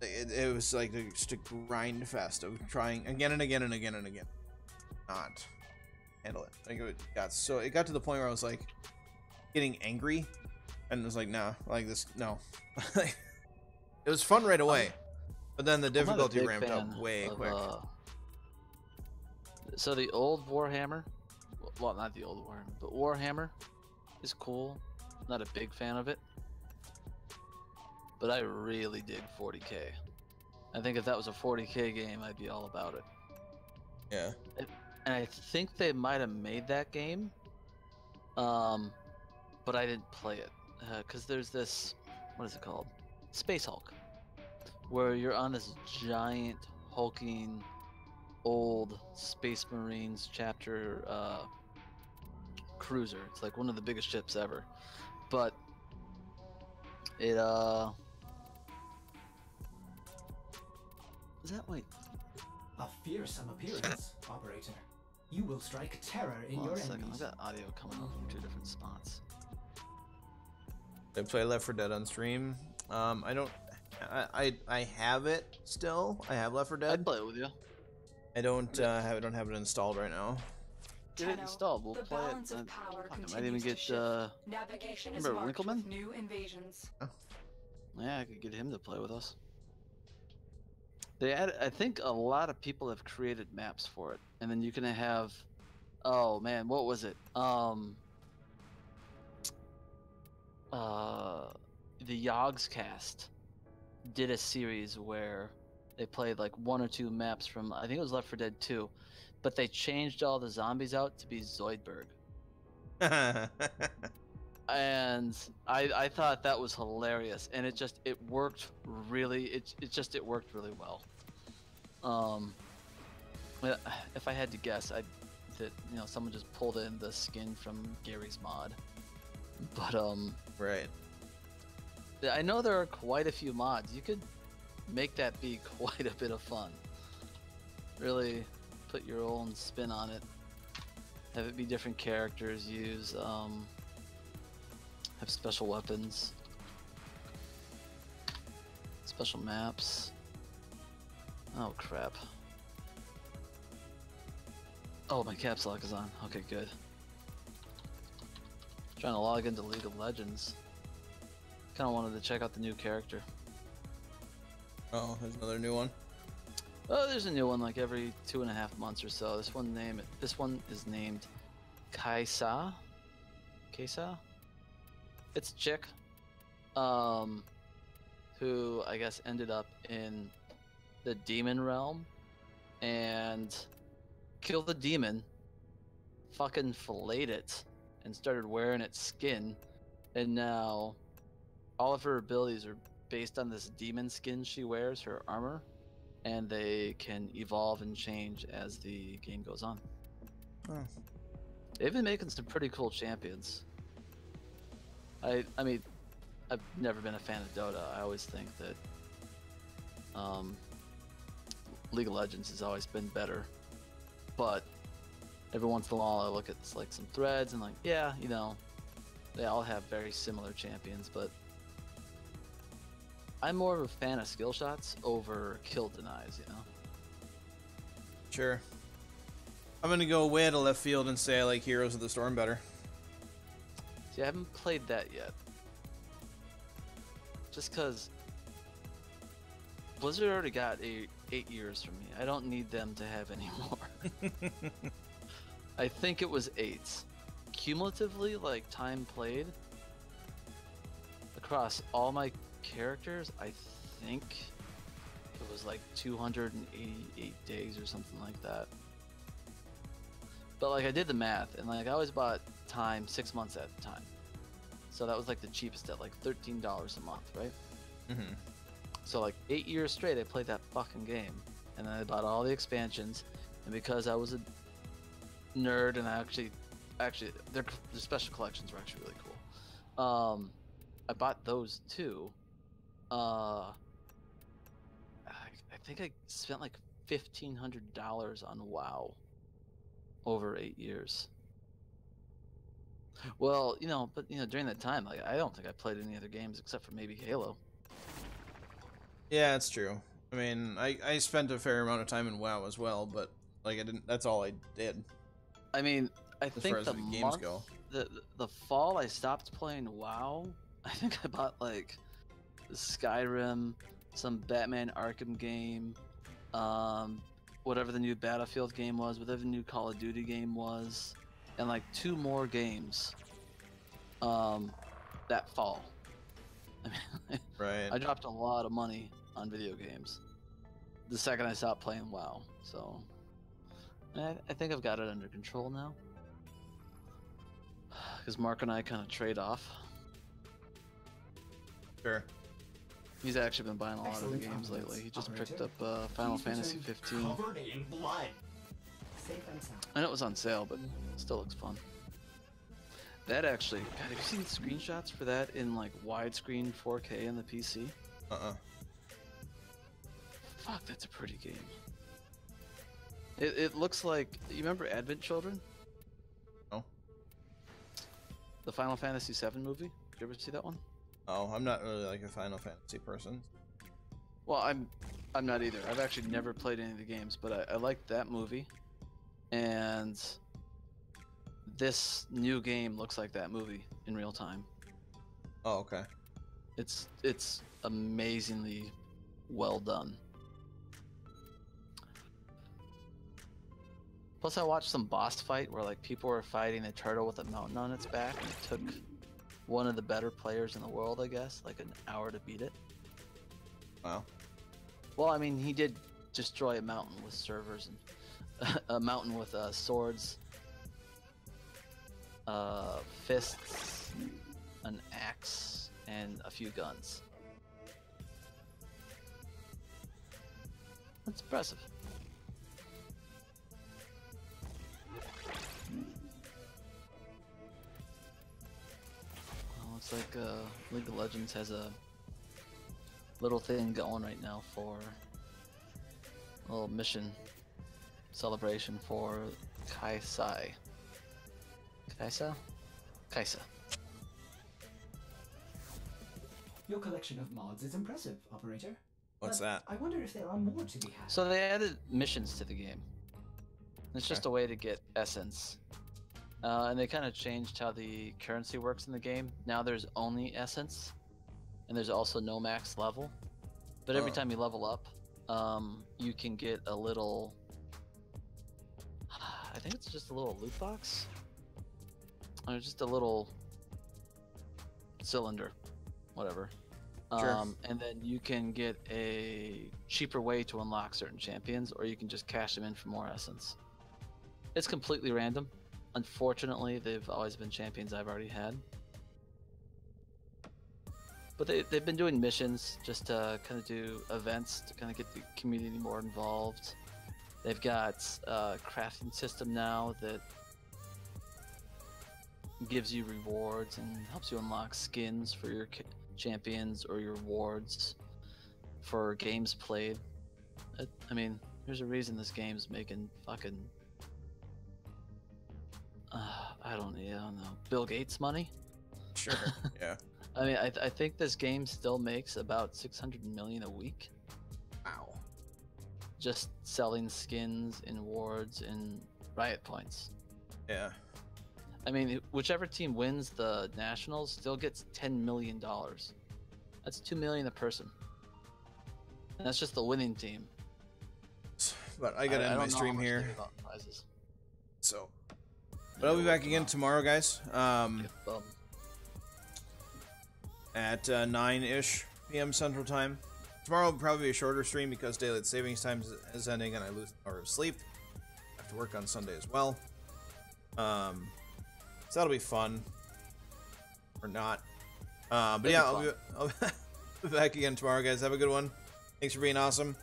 It was like just a grind fest of trying again and again and again and again. Not handle it. Like, it got to the point where I was like getting angry, and it was like, nah, like this, no. It was fun right away, but then the difficulty ramped up way quick. So the old Warhammer. Well, not the old Warhammer, but Warhammer is cool. Not a big fan of it, but I really dig 40K. I think if that was a 40K game, I'd be all about it. Yeah. And I think they might have made that game, but I didn't play it. because there's this, what is it called? Space Hulk, where you're on this giant hulking old Space Marines chapter cruiser. It's like one of the biggest ships ever, but it is that wait? A fearsome appearance, Operator. You will strike terror in Hold your on a second. enemies. I got audio coming up from 2 different spots. I play Left 4 Dead on stream. I don't. I have it still. I have Left 4 Dead. I'd play it with you. I don't have it installed right now. Get it Tenno, installed. We'll the play balance it. of power I might continues even to get. shift. Navigation is remember marked Winkleman? with new invasions. Yeah, I could get him to play with us. They add, I think a lot of people have created maps for it, and then you can have. Oh man, what was it? The Yogs cast did a series where they played like 1 or 2 maps from, I think it was Left 4 Dead 2, but they changed all the zombies out to be Zoidberg. And I thought that was hilarious, and it worked really worked really well. If I had to guess, that someone just pulled in the skin from Gary's mod, but Right. I know there are quite a few mods. You could make that be quite a bit of fun. Really put your own spin on it. Have it be different characters. Use have special weapons, special maps. Oh crap. Oh, my caps lock is on. Okay, good. Trying to log into League of Legends. Kind of wanted to check out the new character. Oh, there's another new one. Oh, there's a new one like every 2.5 months or so. This one is named Kaisa. Kaisa? It's a chick. Who I guess ended up in the demon realm and killed the demon, fucking filleted it, and started wearing its skin, and now all of her abilities are based on this demon skin she wears, her armor, and they can evolve and change as the game goes on. Oh. They've been making some pretty cool champions. I mean, I've never been a fan of Dota. I always think that League of Legends has always been better, but every once in a while I look at like some threads and like, yeah, they all have very similar champions, but I'm more of a fan of skill shots over kill denies, Sure. I'm gonna go way to left field and say I like Heroes of the Storm better. See, I haven't played that yet. Just because Blizzard already got 8 years from me. I don't need them to have any more. I think it was 8. Cumulatively, like time played, across all my characters, I think it was like 288 days or something like that. But like I did the math, and like I always bought time 6 months at a time. So that was like the cheapest at like $13 a month, right? Mm-hmm. So like 8 years straight I played that fucking game. And then I bought all the expansions, and because I was a nerd and I actually their special collections were actually really cool. I bought those too. I think I spent like $1,500 on WoW over 8 years. Well, but during that time, like I don't think I played any other games except for maybe Halo. Yeah, it's true. I mean, I spent a fair amount of time in WoW as well, but like I didn't. That's all I did. I mean, I As think far as the the games month, go. the fall I stopped playing WoW. I think I bought like Skyrim, some Batman Arkham game, whatever the new Battlefield game was, whatever the new Call of Duty game was, and like 2 more games that fall. I mean, Right. I dropped a lot of money on video games the second I stopped playing WoW. So I think I've got it under control now, because Mark and I kind of trade off. Sure. He's actually been buying a lot of the Excellent games compliments, lately. He just operator. picked up Final Please Fantasy return 15. Covered in blood. Safe and sound. I know it was on sale, but it still looks fun. That actually, God, have you seen screenshots for that in like widescreen 4K on the PC? Fuck, that's a pretty game. It looks like, you remember Advent Children? No. The Final Fantasy VII movie? Did you ever see that one? Oh, I'm not really like a Final Fantasy person. Well, I'm not either. I've actually never played any of the games, but I liked that movie. And this new game looks like that movie in real time. Oh, okay. It's amazingly well done. Plus, I watched some boss fight where like people were fighting a turtle with a mountain on its back, and it took one of the better players in the world, I guess, like an hour to beat it. Wow. Well, I mean, he did destroy a mountain with servers and a mountain with swords, fists, an axe, and a few guns. That's impressive. Well, looks like League of Legends has a little thing going right now for a little mission celebration for Kaisa. Your collection of mods is impressive, operator. What's But that? I wonder if there are more to be had. So they added missions to the game. It's just a way to get essence. And they kind of changed how the currency works in the game. Now there's only essence, and there's also no max level. But every time you level up, you can get a little... I think it's just a little loot box. Or just a little cylinder, whatever. Sure. And then you can get a cheaper way to unlock certain champions, or you can just cash them in for more essence. It's completely random. Unfortunately, they've always been champions I've already had. But they've been doing missions just to kind of do events to kind of get the community more involved. They've got a crafting system now that gives you rewards and helps you unlock skins for your champions or your wards for games played. I mean, there's a reason this game's making fucking I don't know, Bill Gates money. Sure. Yeah. I mean, I think this game still makes about 600 million a week. Wow. Just selling skins and wards and riot points. Yeah. I mean, whichever team wins the nationals still gets $10 million. That's $2 million a person. And that's just the winning team. But I gotta end my don't know how stream much they here. give out in prizes. So, but I'll be back again tomorrow, guys. At 9-ish p.m. Central Time. Tomorrow will probably be a shorter stream because daylight savings time is ending and I lose an hour of sleep. I have to work on Sunday as well. So that'll be fun. Or not. But yeah, I'll be back again tomorrow, guys. Have a good one. Thanks for being awesome.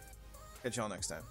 Catch y'all next time.